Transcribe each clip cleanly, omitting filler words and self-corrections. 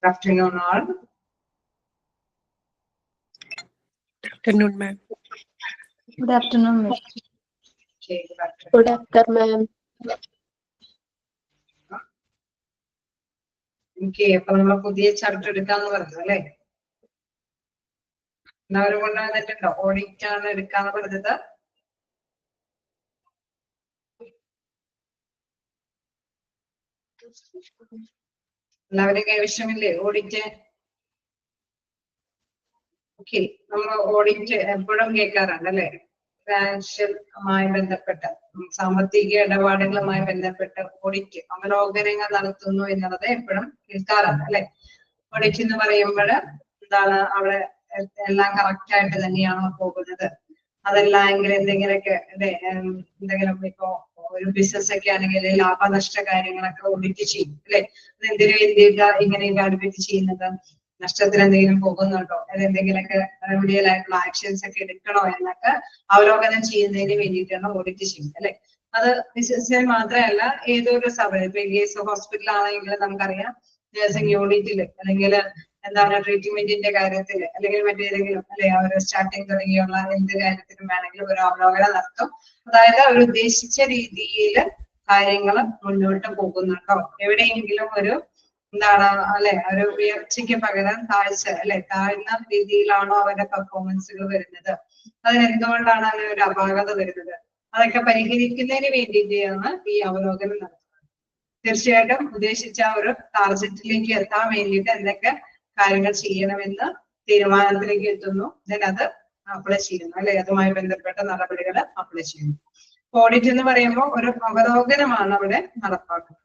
Good afternoon, all. Good afternoon, ma'am. Good afternoon, ma'am. Okay, good afternoon. Good afternoon, ma'am. Okay, അപ്പൊ നമ്മൾ പുതിയ chapter എടുക്കാന്ന് പറഞ്ഞു അല്ലേ? എല്ലാവരും കൊണ്ടുവന്നിട്ടുണ്ടോ? ഓഡിറ്റ് ആണ് എടുക്കാന്ന് പറഞ്ഞത്. എല്ലാവരും കൈവശമില്ലേ ഓഡിറ്റ്? ഓക്കെ, നമ്മൾ ഓഡിറ്റ് എപ്പോഴും കേൾക്കാറുണ്ട് അല്ലെ? ഫിനാൻഷ്യലുമായി ബന്ധപ്പെട്ട സാമ്പത്തിക ഇടപാടുകളുമായി ബന്ധപ്പെട്ട ഓഡിറ്റ് അവലോകനങ്ങൾ നടത്തുന്നു എന്നുള്ളത് എപ്പോഴും കേൾക്കാറുണ്ട് അല്ലെ? ഓഡിറ്റ് എന്ന് പറയുമ്പോൾ എന്താണ്, അവിടെ എല്ലാം കറക്റ്റ് ആയിട്ട് തന്നെയാണോ പോകുന്നത്, അതല്ല എങ്കിൽ എന്തെങ്കിലുമൊക്കെ അല്ലെ, എന്തെങ്കിലും ഇപ്പോ ഒരു ബിസിനസ് ഒക്കെ ആണെങ്കിൽ ലാഭനഷ്ട കാര്യങ്ങളൊക്കെ ഓഡിറ്റ് ചെയ്യും അല്ലെ? അത് എന്തിനു വേണ്ടിയിട്ടാ ഇങ്ങനെ ഇവാലുവേറ്റ് ചെയ്യുന്നത്? നഷ്ടത്തിന് എന്തെങ്കിലും പോകുന്നുണ്ടോ, അതെന്തെങ്കിലുമൊക്കെ റെമഡിയൽ ആയിട്ടുള്ള ആക്ഷൻസ് ഒക്കെ എടുക്കണോ എന്നൊക്കെ അവലോകനം ചെയ്യുന്നതിന് വേണ്ടിയിട്ടാണ് ഓഡിറ്റ് ചെയ്യുന്നത് അല്ലെ? അത് ബിസിനസ്സിൽ മാത്രമല്ല, ഏതൊരു സമയം ഇപ്പൊ കേസ് ഹോസ്പിറ്റൽ ആണെങ്കിൽ നമുക്കറിയാം നഴ്സിംഗ് യൂണിറ്റില് അല്ലെങ്കിൽ എന്താണ് ട്രീറ്റ്മെന്റിന്റെ കാര്യത്തിൽ അല്ലെങ്കിൽ മറ്റേതെങ്കിലും അല്ലെ ഒരു സ്റ്റാർട്ടിങ് തുടങ്ങിയുള്ള എന്ത് കാര്യത്തിലും വേണമെങ്കിലും ഒരു അവലോകനം നടത്തും. അതായത് അവർ ഉദ്ദേശിച്ച രീതിയിൽ കാര്യങ്ങൾ മുന്നോട്ട് പോകുന്നുണ്ടോ, എവിടെയെങ്കിലും ഒരു എന്താണ് അല്ലെ ഒരു ഉയർച്ചയ്ക്ക് പകരം താഴ്ച അല്ലെ താഴ്ന്ന രീതിയിലാണോ അവരുടെ പെർഫോമൻസുകൾ വരുന്നത്, അതിനെന്തുകൊണ്ടാണ് അങ്ങനെ ഒരു അപാകത വരുന്നത്, അതൊക്കെ പരിഹരിക്കുന്നതിന് വേണ്ടിയിട്ടാണ് ഈ അവലോകനം നടത്തുന്നത്. തീർച്ചയായിട്ടും ഉദ്ദേശിച്ച ഒരു ടാർഗറ്റിലേക്ക് എത്താൻ വേണ്ടിയിട്ട് എന്തൊക്കെ കാര്യങ്ങൾ ചെയ്യണമെന്ന് തീരുമാനത്തിലേക്ക് എത്തുന്നു, അത് അപ്ലൈ ചെയ്യുന്നു അല്ലെ, അതുമായി ബന്ധപ്പെട്ട നടപടികൾ അപ്ലൈ ചെയ്യുന്നു. ഓഡിറ്റ് എന്ന് പറയുമ്പോൾ ഒരു അവലോകനമാണ് അവിടെ നടപ്പാക്കുന്നത്.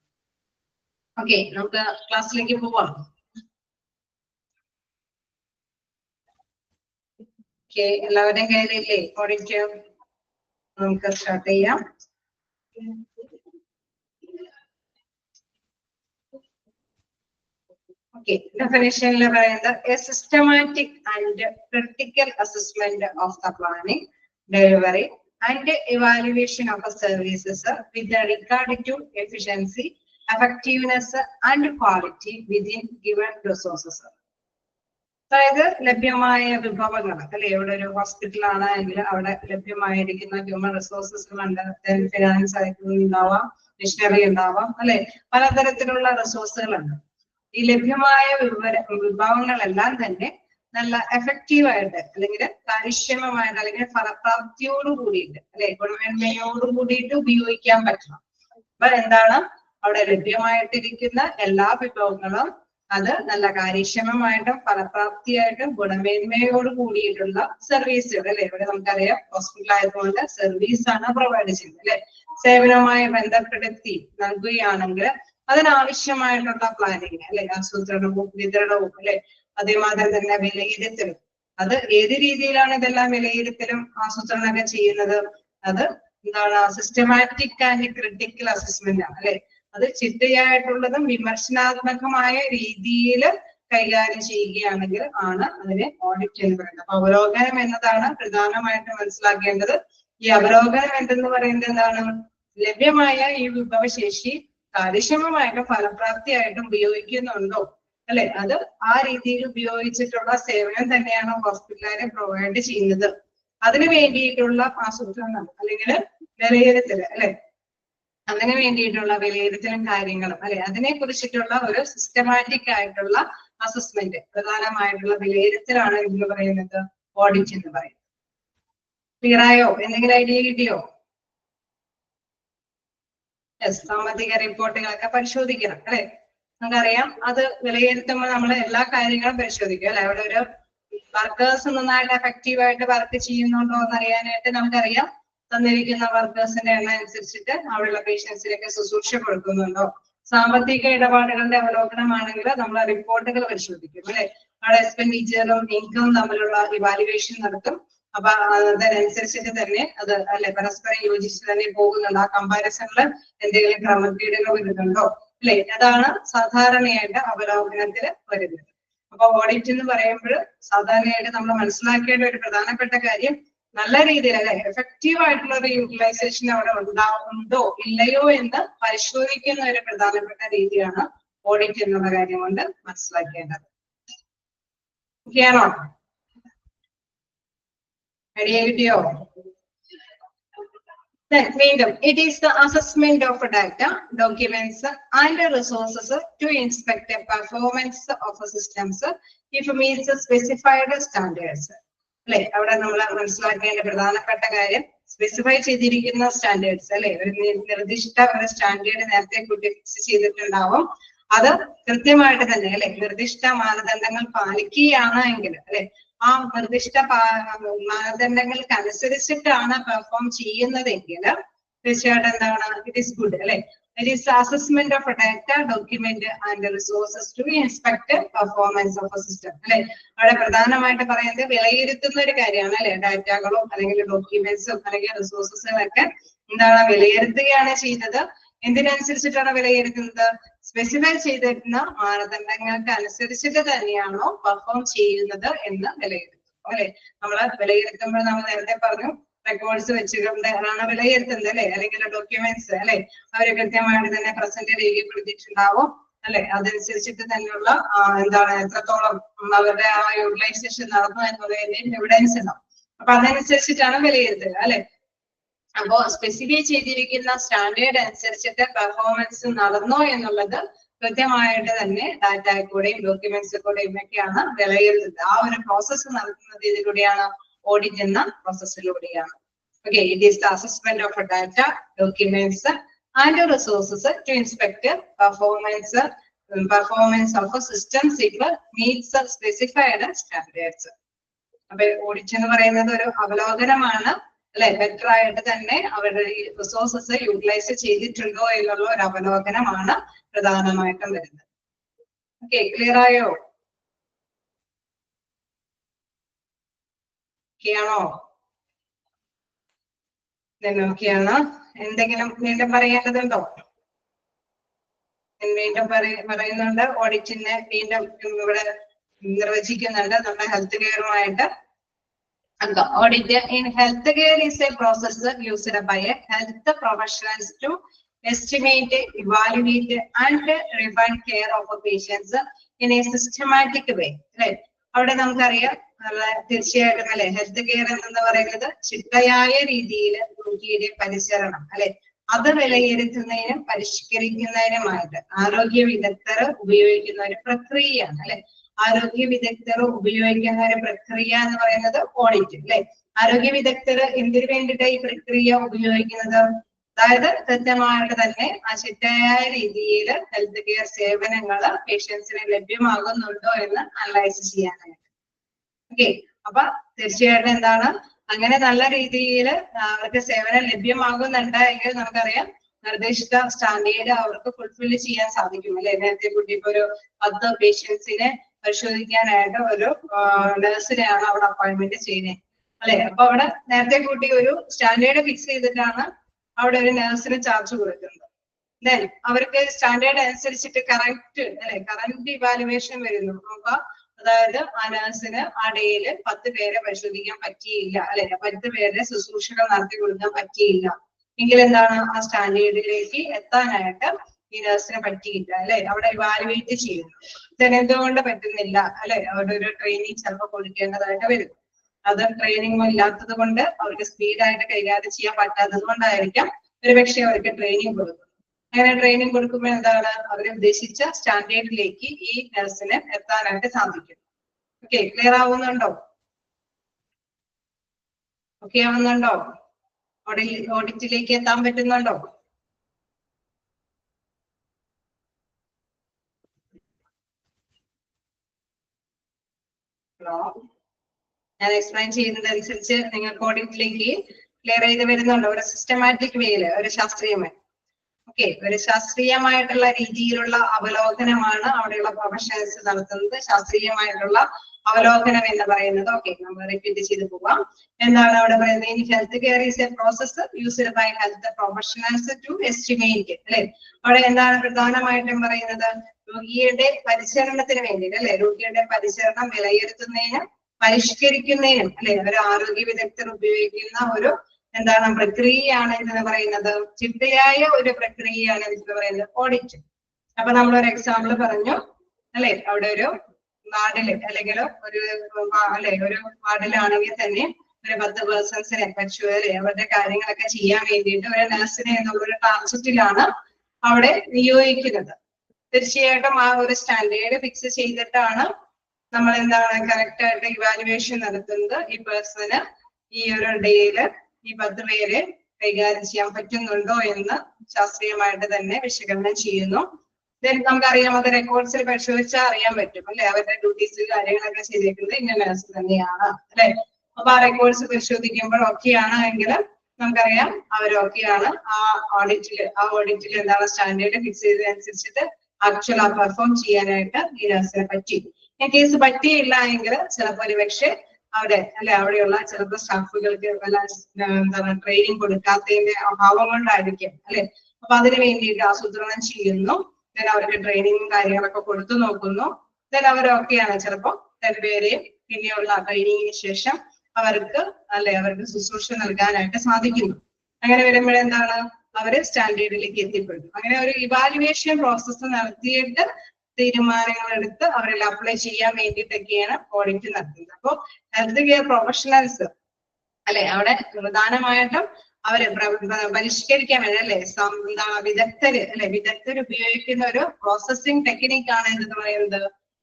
ഓക്കെ, നമുക്ക് ക്ലാസ്സിലേക്ക് പോവാം. ഓക്കെ, എല്ലാവരുടെയും കയ്യിലില്ലേ ഓഡിറ്റ്? നമുക്ക് സ്റ്റാർട്ട് ചെയ്യാം. Okay, definition a systematic and critical assessment of the planning, delivery, and evaluation of the services with regard to efficiency, effectiveness, and quality within given resources. അതായത് ലഭ്യമായ വിഭവങ്ങൾ അല്ലെ, ഇവിടെ ഒരു ഹോസ്പിറ്റൽ ആണെങ്കിൽ അവിടെ ലഭ്യമായിരിക്കുന്ന ഹ്യൂമൻ റിസോഴ്സസ് ഉണ്ട്, ഫിനാൻസ് ആയിട്ട് ഉണ്ടാവാം, മിഷനറി ഉണ്ടാവാം അല്ലെ, പലതരത്തിലുള്ള റിസോഴ്സുകളുണ്ട്. ഈ ലഭ്യമായ വിഭവങ്ങളെല്ലാം തന്നെ നല്ല എഫക്റ്റീവായിട്ട് അല്ലെങ്കിൽ കാര്യക്ഷമമായിട്ട് അല്ലെങ്കിൽ ഫലപ്രാപ്തിയോട് കൂടിയിട്ട് അല്ലെ ഗുണമേന്മയോട് കൂടിയിട്ട് ഉപയോഗിക്കാൻ പറ്റണം. അപ്പൊ എന്താണ്, അവിടെ ലഭ്യമായിട്ടിരിക്കുന്ന എല്ലാ വിഭവങ്ങളും അത് നല്ല കാര്യക്ഷമമായിട്ടും ഫലപ്രാപ്തിയായിട്ടും ഗുണമേന്മയോട് കൂടിയിട്ടുള്ള സർവീസുകൾ അല്ലെ. ഇവിടെ നമുക്കറിയാം ഹോസ്പിറ്റൽ ആയതുകൊണ്ട് സർവീസ് ആണ് പ്രൊവൈഡ് ചെയ്യുന്നത് അല്ലെ. സേവനവുമായി ബന്ധപ്പെടുത്തി നൽകുകയാണെങ്കിൽ അതിനാവശ്യമായിട്ടുള്ള പ്ലാനിങ് അല്ലെ, ആസൂത്രണവും വിതരണവും അല്ലെ, അതേമാതിരി തന്നെ വിലയിരുത്തലും. അത് ഏത് രീതിയിലാണ് ഇതെല്ലാം വിലയിരുത്തലും ആസൂത്രണമൊക്കെ ചെയ്യുന്നത്? അത് എന്താണ്, സിസ്റ്റമാറ്റിക് ആൻഡ് ക്രിട്ടിക്കൽ അസസ്മെന്റ് ആണ് അല്ലെ. അത് ചിട്ടയായിട്ടുള്ളതും വിമർശനാത്മകമായ രീതിയിൽ കൈകാര്യം ചെയ്യുകയാണെങ്കിൽ ആണ് അതിനെ ഓഡിറ്റ് എന്ന് പറയുന്നത്. അപ്പൊ അവലോകനം എന്നതാണ് പ്രധാനമായിട്ട് മനസ്സിലാക്കേണ്ടത്. ഈ അവലോകനം എന്തെന്ന് പറയുന്നത് എന്താണ്, ലഭ്യമായ ഈ വിഭവശേഷി കാര്യക്ഷമമായിട്ടും ഫലപ്രാപ്തിയായിട്ടും ഉപയോഗിക്കുന്നുണ്ടോ അല്ലെ, അത് ആ രീതിയിൽ ഉപയോഗിച്ചിട്ടുള്ള സേവനം തന്നെയാണ് ഹോസ്പിറ്റലുകാരെ പ്രൊവൈഡ് ചെയ്യുന്നത്. അതിനു വേണ്ടിയിട്ടുള്ള ആസൂത്രണം അല്ലെങ്കിൽ വിലയിരുത്തൽ അല്ലെ, അതിനു വേണ്ടിയിട്ടുള്ള വിലയിരുത്തലും കാര്യങ്ങളും അല്ലെ, അതിനെ കുറിച്ചിട്ടുള്ള ഒരു സിസ്റ്റമാറ്റിക് ആയിട്ടുള്ള അസസ്മെന്റ്, പ്രധാനമായിട്ടുള്ള വിലയിരുത്തലാണ് എന്ന് പറയുന്നത് ഓഡിറ്റ് എന്ന് പറയുന്നത്. ക്ലിയർ ആയോ? എന്തെങ്കിലും ഐഡിയ കിട്ടിയോ? സാമ്പത്തിക റിപ്പോർട്ടുകളൊക്കെ പരിശോധിക്കണം അല്ലെ. നമുക്കറിയാം അത് വിലയിരുത്തുമ്പോൾ നമ്മൾ എല്ലാ കാര്യങ്ങളും പരിശോധിക്കും അല്ലെ. അവിടെ ഒരു വർക്കേഴ്സ് നന്നായിട്ട് എഫക്റ്റീവായിട്ട് വർക്ക് ചെയ്യുന്നുണ്ടോ എന്നറിയാനായിട്ട് നമുക്കറിയാം തന്നിരിക്കുന്ന വർക്കേഴ്സിന്റെ എണ്ണം അനുസരിച്ചിട്ട് അവിടെയുള്ള പേഷ്യൻസിനൊക്കെ ശുശ്രൂഷ കൊടുക്കുന്നുണ്ടോ. സാമ്പത്തിക ഇടപാടുകളുടെ അവലോകനമാണെങ്കിൽ നമ്മൾ റിപ്പോർട്ടുകൾ പരിശോധിക്കും അല്ലെ. അവിടെ എക്സ്പെൻഡിച്ചറും ഇൻകവും തമ്മിലുള്ള ഇവാലുവേഷൻ നടത്തും. അപ്പൊ അതിനനുസരിച്ചിട്ട് തന്നെ അത് അല്ലെ പരസ്പരം യോജിച്ച് തന്നെ പോകുന്നുണ്ട്. ആ കമ്പാരിസണില് എന്തെങ്കിലും ക്രമക്കേടുകൾ വരുന്നുണ്ടോ അല്ലെ, അതാണ് സാധാരണയായിട്ട് അവലോകനത്തിൽ വരുന്നത്. അപ്പൊ ഓഡിറ്റ് എന്ന് പറയുമ്പോൾ സാധാരണയായിട്ട് നമ്മൾ മനസ്സിലാക്കേണ്ട ഒരു പ്രധാനപ്പെട്ട കാര്യം, നല്ല രീതിയിൽ അല്ലെ എഫക്റ്റീവ് ആയിട്ടുള്ള ഒരു യൂട്ടിലൈസേഷൻ അവിടെ ഉണ്ടോ ഇല്ലയോ എന്ന് പരിശോധിക്കുന്ന ഒരു പ്രധാനപ്പെട്ട രീതിയാണ് ഓഡിറ്റ് എന്നുള്ള കാര്യം കൊണ്ട് മനസ്സിലാക്കേണ്ടത്. ഓക്കെയാണോ? ഐഡിയ കിട്ടിയോ? വീണ്ടും it is the assessment of data, documents and resources to inspect the performance of systems if meets specified standards. അല്ലെ അവിടെ നമ്മൾ മനസ്സിലാക്കേണ്ട പ്രധാനപ്പെട്ട കാര്യം സ്പെസിഫൈ ചെയ്തിരിക്കുന്ന സ്റ്റാൻഡേർഡ്സ് അല്ലെ ഒരു നിർദ്ദിഷ്ട ഒരു സ്റ്റാൻഡേർഡ് നേരത്തെ ഫിക്സ് ചെയ്തിട്ടുണ്ടാവും. അത് കൃത്യമായിട്ട് തന്നെ അല്ലെ നിർദ്ദിഷ്ട മാനദണ്ഡങ്ങൾ പാലിക്കുകയാണ് എങ്കിൽ അല്ലെ ആ നിർദ്ദിഷ്ട മാനദണ്ഡങ്ങൾക്ക് അനുസരിച്ചിട്ടാണ് പെർഫോം ചെയ്യുന്നതെങ്കിൽ തീർച്ചയായിട്ടും എന്താണ് ഇറ്റ് ഈസ് ഗുഡ് അല്ലെ. It is assessment of data, document and resources to inspect performance of a system അല്ലെ. അവിടെ പ്രധാനമായിട്ട് പറയുന്നത് വിലയിരുത്തുന്ന ഒരു കാര്യമാണ് അല്ലെ. ഡാറ്റകളോ അല്ലെങ്കിൽ ഡോക്യുമെന്റ്സും അല്ലെങ്കിൽ റിസോഴ്സസുകളൊക്കെ എന്താണ് വിലയിരുത്തുകയാണ് ചെയ്യുന്നത്. എന്തിനനുസരിച്ചിട്ടാണ് വിലയിരുത്തുന്നത്? സ്പെസിഫൈ ചെയ്തിരുന്ന മാനദണ്ഡങ്ങൾക്ക് അനുസരിച്ചിട്ട് തന്നെയാണോ പെർഫോം ചെയ്യുന്നത് എന്ന് വിലയിരുത്തും അല്ലെ. നമ്മള് വിലയിരുത്തുമ്പോൾ നമ്മൾ നേരത്തെ പറഞ്ഞു റെക്കോർഡ്സ് വെച്ചുകൊണ്ടാണ് വിലയിരുത്തുന്നത് അല്ലെ. അല്ലെങ്കിൽ ഡോക്യുമെന്റ്സ് അല്ലെ അവര് കൃത്യമായിട്ട് തന്നെ പ്രസന്റ് രേഖപ്പെടുത്തിയിട്ടുണ്ടാവും അല്ലെ. അതനുസരിച്ചിട്ട് തന്നെയുള്ള എന്താണ് എത്രത്തോളം അവരുടെ ആ യൂട്ടിലൈസേഷൻ നടന്നു എന്നുള്ളതിന്റെ എവിഡൻസ് ഉണ്ടാവും. അപ്പൊ അതനുസരിച്ചിട്ടാണ് വിലയിരുത്തുക അല്ലെ. അപ്പോ സ്പെസിഫൈ ചെയ്തിരിക്കുന്ന സ്റ്റാൻഡേർഡ് അനുസരിച്ചിട്ട് പെർഫോമൻസ് നടന്നോ എന്നുള്ളത് കൃത്യമായിട്ട് തന്നെ ഡാറ്റ കൂടെയും ഡോക്യുമെന്റ്സ് കൂടെയും ഒക്കെയാണ് വിലയിരുത്തുന്നത്. ആ ഒരു പ്രോസസ്സ് നടത്തുന്നത് ഇതിലൂടെയാണ് ഓഡിറ്റ് എന്ന പ്രോസസ്സിലൂടെയാണ്. Okay, it is the assessment of data, documents and resources to inspect performance of systems if meets specified standards. അപ്പൊ ഓഡിറ്റ് എന്ന് പറയുന്നത് ഒരു അവലോകനമാണ് അല്ലെ. ബെറ്റർ ആയിട്ട് തന്നെ അവരുടെ റിസോഴ്സസ് യൂട്ടിലൈസ് ചെയ്തിട്ടുണ്ടോ എന്നുള്ള ഒരു അവലോകനമാണ് പ്രധാനമായിട്ടും വരുന്നത്. ഓക്കെ, ക്ലിയർ ആയോ? ഓക്കെയാണോ? ഓക്കെയാണ്. എന്തെങ്കിലും വീണ്ടും പറയേണ്ടതുണ്ടോ? വീണ്ടും പറയുന്നുണ്ട്. ഓഡിറ്റിനെ വീണ്ടും ഇവിടെ നിർവചിക്കുന്നുണ്ട് നമ്മുടെ health കെയറുമായിട്ട്. Audit in healthcare is a process used by health professionals to estimate, evaluate, and refine care of patients in a systematic way. Right? അവിടെ നമുക്കറിയാം തീർച്ചയായിട്ടും അല്ലെ ഹെൽത്ത് കെയർ എന്ന് പറയുന്നത് ചിട്ടയായ രീതിയിൽ രോഗിയുടെ പരിചരണം അല്ലെ അത് വിലയിരുത്തുന്നതിനും പരിഷ്കരിക്കുന്നതിനുമായിട്ട് ആരോഗ്യ വിദഗ്ധർ ഉപയോഗിക്കുന്ന ഒരു പ്രക്രിയയാണ് അല്ലെ. ആരോഗ്യ വിദഗ്ധർ ഉപയോഗിക്കുന്ന ഒരു പ്രക്രിയ എന്ന് പറയുന്നത് ഓഡിറ്റ് അല്ലെ. ആരോഗ്യ വിദഗ്ധർ എന്തിനു വേണ്ടിയിട്ട് ഈ പ്രക്രിയ ഉപയോഗിക്കുന്നത്? അതായത് കൃത്യമായിട്ട് തന്നെ ആ ചിട്ടയായ രീതിയിൽ ഹെൽത്ത് കെയർ സേവനങ്ങൾ പേഷ്യൻസിന് ലഭ്യമാകുന്നുണ്ടോ എന്ന് അനലൈസ് ചെയ്യാനായിട്ട്. ഓക്കെ, അപ്പൊ തീർച്ചയായിട്ടും എന്താണ് അങ്ങനെ നല്ല രീതിയിൽ അവർക്ക് സേവനം ലഭ്യമാകുന്നുണ്ട് എങ്കിൽ നമുക്കറിയാം നിർദ്ദിഷ്ട സ്റ്റാൻഡേർഡ് അവർക്ക് ഫുൾഫിൽ ചെയ്യാൻ സാധിക്കും അല്ലെ. നേരത്തെ കൂട്ടി ഇപ്പൊ ഒരു 10 പേഷ്യൻസിനെ പരിശോധിക്കാനായിട്ട് ഒരു നഴ്സിനെയാണ് അവിടെ അപ്പോയിന്റ്മെന്റ് ചെയ്യുന്നത് അല്ലെ. അപ്പൊ അവിടെ നേരത്തെ കൂട്ടി ഒരു സ്റ്റാൻഡേർഡ് ഫിക്സ് ചെയ്തിട്ടാണ് അവിടെ ഒരു നഴ്സിന് ചാർജ് കൊടുക്കുന്നത്. ദെൻ അവർക്ക് സ്റ്റാൻഡേർഡ് അനുസരിച്ചിട്ട് കറക്റ്റ് അല്ലെ കറന്റ് ഇവാലുവേഷൻ വരുന്നു. അപ്പൊ അതായത് ആ നഴ്സിന് ആ ഡേയില് 10 പേരെ പരിശോധിക്കാൻ പറ്റിയില്ല അല്ലെ, 10 പേരെ ശുശ്രൂഷകൾ നടത്തി കൊടുക്കാൻ പറ്റിയില്ല എങ്കിൽ എന്താണ് ആ സ്റ്റാൻഡേർഡിലേക്ക് എത്താനായിട്ട് ഈ നഴ്സിന് പറ്റിയില്ല അല്ലെ. അവിടെ ഇവാലുവേറ്റ് ചെയ്യുന്നു. എന്തുകൊണ്ട് പറ്റുന്നില്ല അല്ലെ, അവിടെ ഒരു ട്രെയിനിങ് ചിലപ്പോൾ കൊടുക്കേണ്ടതായിട്ട് വരും. അത് ട്രെയിനിങ് ഇല്ലാത്തത് കൊണ്ട് അവർക്ക് സ്പീഡായിട്ട് കൈകാര്യം ചെയ്യാൻ പറ്റാത്തത് കൊണ്ടായിരിക്കാം ഒരുപക്ഷെ അവർക്ക് ട്രെയിനിങ് കൊടുക്കും. അങ്ങനെ ട്രെയിനിങ് കൊടുക്കുമ്പോൾ എന്താണ് അവർ ഉദ്ദേശിച്ച സ്റ്റാൻഡേർഡിലേക്ക് ഈ നഴ്സിന് എത്താനായിട്ട് സാധിക്കും. ഓക്കെ, ക്ലിയർ ആവുന്നുണ്ടോ? ഓക്കെ ആവുന്നുണ്ടോ? ഓഡിറ്റിലേക്ക് എത്താൻ പറ്റുന്നുണ്ടോ? ഹലോ, ഞാൻ എക്സ്പ്ലെയിൻ ചെയ്യുന്നതനുസരിച്ച് നിങ്ങൾക്ക് ഓഡിറ്റിലേക്ക് ക്ലിയർ ചെയ്ത് വരുന്നുണ്ടോ? ഒരു സിസ്റ്റമാറ്റിക് വേയില്, ഒരു ശാസ്ത്രീയമായി ഓക്കെ ഒരു ശാസ്ത്രീയമായിട്ടുള്ള രീതിയിലുള്ള അവലോകനമാണ് അവിടെയുള്ള പ്രൊഫഷണൽസ് നടത്തുന്നത്. ശാസ്ത്രീയമായിട്ടുള്ള അവലോകനം എന്ന് പറയുന്നത് ഓക്കെ നമ്മൾ റിപ്പീറ്റ് ചെയ്ത് പോവാം. എന്താണ് അവിടെ പറയുന്നത്? In health care is a process used by health professionals to estimate അല്ലെ. അവിടെ എന്താണ് പ്രധാനമായിട്ടും പറയുന്നത്? രോഗിയുടെ പരിചരണത്തിന് വേണ്ടിയിട്ട് അല്ലെ, രോഗിയുടെ പരിചരണം വിലയിരുത്തുന്നതിന് പരിഷ്കരിക്കുന്നതിനും അല്ലെ ഒരു ആരോഗ്യ വിദഗ്ധർ ഉപയോഗിക്കുന്ന ഒരു എന്താണ് പ്രക്രിയയാണ് എന്ന് പറയുന്നത്, ചിട്ടയായ ഒരു പ്രക്രിയയാണ് എന്ന് പറയുന്നത് ഓഡിറ്റ്. അപ്പൊ നമ്മളൊരു എക്സാമ്പിൾ പറഞ്ഞു അല്ലെ, അവിടെ ഒരു വാർഡില് അല്ലെങ്കിൽ ഒരു ഒരു വാർഡിലാണെങ്കിൽ തന്നെ ഒരു 10 പേഴ്സൺസിനെ പരിശോധന അവരുടെ കാര്യങ്ങളൊക്കെ ചെയ്യാൻ വേണ്ടിയിട്ട് ഒരു നഴ്സിനെ എന്നുള്ളൊരു ടാർഗറ്റിലാണ് അവിടെ നിയോഗിക്കുന്നത്. തീർച്ചയായിട്ടും ആ ഒരു സ്റ്റാൻഡേർഡ് ഫിക്സ് ചെയ്തിട്ടാണ് നമ്മൾ എന്താണ് കറക്റ്റ് ആയിട്ട് ഇവാലുവേഷൻ നടത്തുന്നത്. ഈ പേഴ്സണ് ഈ ഒരു ഡേയില് ഈ 10 പേരെ കൈകാര്യം ചെയ്യാൻ പറ്റുന്നുണ്ടോ എന്ന് ശാസ്ത്രീയമായിട്ട് തന്നെ വിശകലനം ചെയ്യുന്നു. നമുക്കറിയാം, അത് റെക്കോർഡ്സിൽ പരിശോധിച്ചാൽ അറിയാൻ പറ്റും അല്ലെ, അവരുടെ ഡ്യൂട്ടീസ് കാര്യങ്ങളൊക്കെ ചെയ്തേക്കുന്നത് ഇന്ന നഴ്സ് തന്നെയാണ് അല്ലെ. അപ്പൊ ആ റെക്കോർഡ്സ് പരിശോധിക്കുമ്പോൾ ഓക്കെയാണ് എങ്കിൽ നമുക്കറിയാം അവർ ഓക്കെയാണ്. ആ ഓഡിറ്റിൽ എന്താണ് സ്റ്റാൻഡേർഡ് ഫിക്സ് ചെയ്തതനുസരിച്ചിട്ട് ആക്ച്വൽ ആ പെർഫോം ചെയ്യാനായിട്ട് ഈ നഴ്സിനെ പറ്റി. ഇൻ കേസ് പറ്റിയില്ല എങ്കിൽ ചിലപ്പോൾ ഒരുപക്ഷെ അവിടെയുള്ള ചിലപ്പോൾ സ്റ്റാഫുകൾക്ക് വല്ല എന്താണ് ട്രെയിനിങ് കൊടുക്കാത്തതിന്റെ അഭാവം കൊണ്ടായിരിക്കും അല്ലെ. അപ്പൊ അതിന് വേണ്ടിയിട്ട് ആസൂത്രണം ചെയ്യുന്നു. അവർക്ക് ട്രെയിനിങ്ങും കാര്യങ്ങളൊക്കെ കൊടുത്തു നോക്കുന്നു. അവരൊക്കെയാണ് ചിലപ്പോൾ 10 പേരെയും പിന്നെയുള്ള ട്രെയിനിങ്ങിന് ശേഷം അവർക്ക് ശുശ്രൂഷ നൽകാനായിട്ട് സാധിക്കുന്നു. അങ്ങനെ വരുമ്പോഴെന്താണ് അവര് സ്റ്റാൻഡേർഡിലേക്ക് എത്തിപ്പെടും. അങ്ങനെ ഒരു ഇവാലുവേഷൻ പ്രോസസ്സ് നടത്തിയിട്ട് തീരുമാനങ്ങൾ എടുത്ത് അവരിൽ അപ്ലൈ ചെയ്യാൻ വേണ്ടിയിട്ടൊക്കെയാണ് ഓഡിറ്റ് നടത്തുന്നത്. അപ്പോൾ ഹെൽത്ത് കെയർ പ്രൊഫഷണൽസ് അല്ലെ, അവിടെ പ്രധാനമായിട്ടും അവര് പരിഷ്കരിക്കാൻ വേണ്ടി അല്ലെ വിദഗ്ധർ ഉപയോഗിക്കുന്ന ഒരു പ്രോസസ്സിംഗ് ടെക്നിക്കാണ് എന്ന് പറയുന്നത്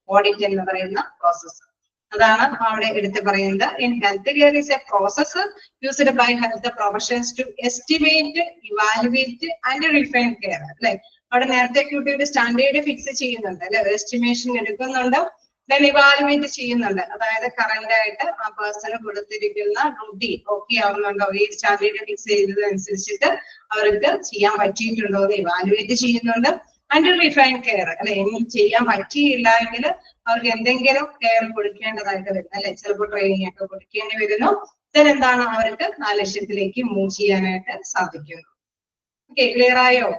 ഓഡിറ്റ് എന്ന് പറയുന്ന പ്രോസസ്സ്. അതാണ് അവിടെ എടുത്ത് പറയുന്നത്. In health care is a process used by health professionals to estimate, evaluate and refine care അല്ലെ. അവിടെ നേരത്തെ കൂട്ടി ഒരു സ്റ്റാൻഡേർഡ് ഫിക്സ് ചെയ്യുന്നുണ്ട് അല്ലെ, എസ്റ്റിമേഷൻ എടുക്കുന്നുണ്ട്, ഇവാലുവേറ്റ് ചെയ്യുന്നുണ്ട്. അതായത് കറന്റ് ആയിട്ട് ആ പേഴ്സണ് കൊടുത്തിരിക്കുന്ന ഡ്യൂട്ടി ഓക്കെ ആവുന്നുണ്ടോ, ഈ സ്റ്റാൻഡേർഡ് ഫിക്സ് ചെയ്തതനുസരിച്ചിട്ട് അവർക്ക് ചെയ്യാൻ പറ്റിയിട്ടുണ്ടോ എന്ന് ഇവാലുവേറ്റ് ചെയ്യുന്നുണ്ട്. ആൻഡ് റിഫൈൻ കെയർ അല്ലെ, ഇനി ചെയ്യാൻ പറ്റിയില്ല എങ്കിൽ അവർക്ക് എന്തെങ്കിലും കെയർ കൊടുക്കേണ്ടതായിട്ട് വരും അല്ലെ, ചിലപ്പോൾ ട്രെയിനിങ് ഒക്കെ കൊടുക്കേണ്ടി വരുന്നു. എന്താണ് അവർക്ക് ആ ലക്ഷ്യത്തിലേക്ക് മൂവ് ചെയ്യാനായിട്ട് സാധിക്കുന്നു. ഓക്കെ, ക്ലിയർ ആയോ?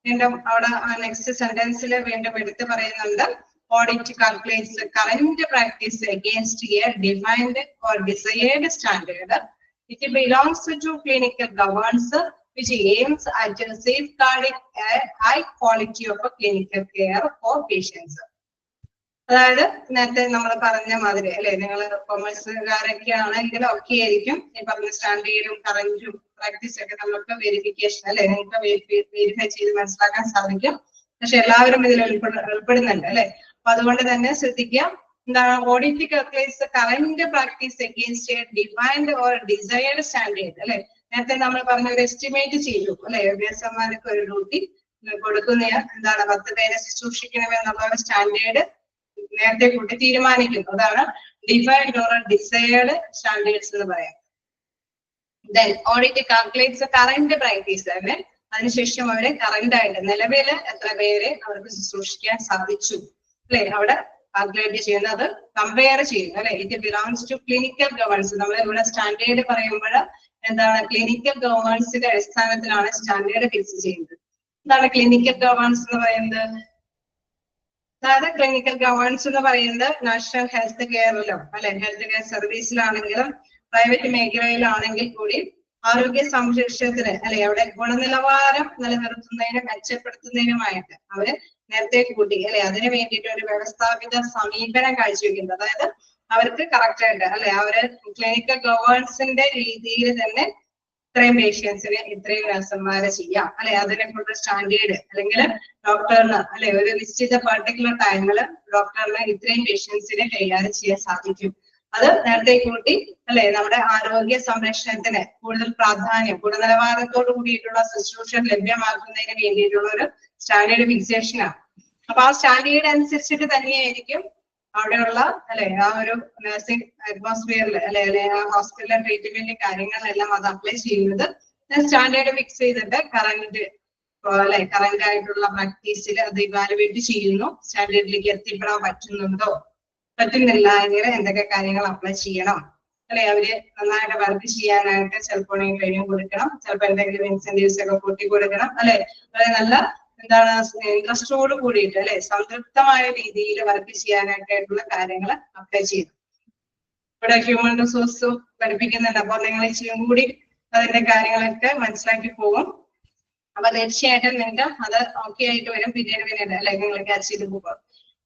വീണ്ടും അവിടെ നെക്സ്റ്റ് സെന്റൻസിൽ വീണ്ടും എടുത്ത് പറയുന്നുണ്ട്, audit calculates current practice against a defined or desired standard. It belongs to clinical governance which aims at safeguarding a high quality of clinical care for patients. അതായത് നേരത്തെ നമ്മൾ പറഞ്ഞ മാതിരി അല്ലെ, നിങ്ങൾ കൊമേഴ്സുകാരൊക്കെ ആണെങ്കിൽ ഒക്കെ ആയിരിക്കും ഈ പറഞ്ഞ സ്റ്റാൻഡേർഡും കറന്റും പ്രാക്ടീസ് ഒക്കെ നമുക്ക് വെരിഫിക്കേഷൻ അല്ലെ, നിങ്ങൾക്ക് വെരിഫൈ ചെയ്ത് മനസ്സിലാക്കാൻ സാധിക്കും. പക്ഷെ എല്ലാവരും ഇതിൽ ഉൾപ്പെടുന്നുണ്ട് അല്ലെ. അപ്പൊ അതുകൊണ്ട് തന്നെ ശ്രദ്ധിക്കുക, എന്താണ് audit calculates current practice against a defined or desired standard അല്ലെ. നേരത്തെ നമ്മൾ പറഞ്ഞ ഒരു എസ്റ്റിമേറ്റ് ചെയ്തു അല്ലെ, അഭ്യാസന്മാർക്ക് ഒരു ഡ്യൂട്ടി കൊടുക്കുന്ന എന്താണ് 10 പേരെ ശുശ്രൂഷിക്കണമെന്നുള്ള സ്റ്റാൻഡേർഡ് നേരത്തെ കൂട്ടി തീരുമാനിക്കുന്നു. അതാണ് ഡിഫൈൻഡ് ഓർ ഡിസയേർഡ് സ്റ്റാൻഡേർഡ്സ് എന്ന് പറയാം. Then audit calculates current practice തന്നെ, അതിനുശേഷം അവരെ കറന്റ് ആയിട്ട് നിലവില് എത്ര പേരെ അവർക്ക് ശുശ്രൂഷിക്കാൻ സാധിച്ചു അല്ലെ, അവിടെ കാൽക്കുലേറ്റ് ചെയ്യുന്നത് കമ്പയർ ചെയ്യുന്നു അല്ലെ. It belongs to clinical governance. നമ്മൾ ഇവിടെ സ്റ്റാൻഡേർഡ് പറയുമ്പോൾ എന്താണ് ക്ലിനിക്കൽ ഗവേണൻസിന്റെ അടിസ്ഥാനത്തിലാണ് സ്റ്റാൻഡേർഡ് ഫിക്സ് ചെയ്യുന്നത്. എന്താണ് ക്ലിനിക്കൽ ഗവേണൻസ് എന്ന് പറയുന്നത്? അതായത് ക്ലിനിക്കൽ ഗവേണൻസ് എന്ന് പറയുന്നത് നാഷണൽ ഹെൽത്ത് കെയറിലും അല്ലെ, ഹെൽത്ത് കെയർ സർവീസിലാണെങ്കിലും പ്രൈവറ്റ് മേഖലയിലാണെങ്കിൽ കൂടി ആരോഗ്യ സംരക്ഷണത്തിന് അല്ലെ, അവിടെ ഗുണനിലവാരം നിലനിർത്തുന്നതിനും മെച്ചപ്പെടുത്തുന്നതിനുമായിട്ട് അവര് നേരത്തെ കൂട്ടി അല്ലെ, അതിനു വേണ്ടിയിട്ട് ഒരു വ്യവസ്ഥാപിത സമീപനം കാഴ്ചവെക്കുന്നത്. അതായത് അവർക്ക് കറക്റ്റ് ആയിട്ട് അല്ലെ, അവര് ക്ലിനിക്കൽ ഗവേണൻസിന്റെ രീതിയിൽ തന്നെ ഇത്രയും പേഷ്യൻസിന് ഇത്രയും നഴ്സുമാരെ ചെയ്യാം അല്ലെ, അതിനെക്കുറിച്ച് സ്റ്റാൻഡേർഡ് അല്ലെങ്കിൽ ഡോക്ടറിന് അല്ലെ ഒരു നിശ്ചിത പർട്ടിക്കുലർ ടൈമില് ഡോക്ടറിന് ഇത്രയും പേഷ്യൻസിനെ കൈകാര്യം ചെയ്യാൻ സാധിക്കും. അത് നേരത്തെ കൂട്ടി അല്ലെ, നമ്മുടെ ആരോഗ്യ സംരക്ഷണത്തിന് കൂടുതൽ പ്രാധാന്യം, ഗുണനിലവാരത്തോട് കൂടിയിട്ടുള്ള ശുശ്രൂഷ ലഭ്യമാക്കുന്നതിന് വേണ്ടിയിട്ടുള്ള ഒരു സ്റ്റാൻഡേർഡ് ഫിക്സേഷനാണ്. അപ്പൊ ആ സ്റ്റാൻഡേർഡ് അനുസരിച്ചിട്ട് തന്നെയായിരിക്കും അവിടെയുള്ള അല്ലെ ആ ഒരു നഴ്സിംഗ് അറ്റ്മോസ്ഫിയറിൽ അല്ലെ ആ ഹോസ്പിറ്റലിലെ ട്രീറ്റ്മെന്റ് കാര്യങ്ങളെല്ലാം അത് അപ്ലൈ ചെയ്യുന്നത്. സ്റ്റാൻഡേർഡ് ഫിക്സ് ചെയ്തിട്ട് കറന്റ് ആയിട്ടുള്ള പ്രാക്ടീസിൽ അത് ഇവാലുവേറ്റ് ചെയ്യുന്നു. സ്റ്റാൻഡേർഡിലേക്ക് എത്തിപ്പെടാൻ പറ്റുന്നില്ല എങ്കിൽ എന്തൊക്കെ കാര്യങ്ങൾ അപ്ലൈ ചെയ്യണം അല്ലെ, അവര് നന്നായിട്ട് വർക്ക് ചെയ്യാനായിട്ട് ചിലപ്പോൾ ട്രെയിനിങ് കൊടുക്കണം, ചിലപ്പോൾ എന്തെങ്കിലും ഇൻസെന്റീവ്സ് ഒക്കെ കൂട്ടി കൊടുക്കണം അല്ലെ. നല്ല എന്താണ് ഇൻട്രസ്റ്റോട് കൂടിയിട്ട് അല്ലെ സംതൃപ്തമായ രീതിയിൽ വർക്ക് ചെയ്യാനായിട്ടുള്ള കാര്യങ്ങൾ അപ്ലൈ ചെയ്തു. ഇവിടെ ഹ്യൂമൻ റിസോഴ്സ് പഠിപ്പിക്കുന്നുണ്ട്. അപ്പൊ നിങ്ങൾ ഇച്ചിരി കൂടി അതിന്റെ കാര്യങ്ങളൊക്കെ മനസ്സിലാക്കി പോകും. അപ്പൊ തീർച്ചയായിട്ടും നിങ്ങൾക്ക് അത് ഓക്കെ ആയിട്ട് വരും. പിന്നീട് അല്ലെ നിങ്ങൾ ക്യാച്ച് ചെയ്ത് പോകും.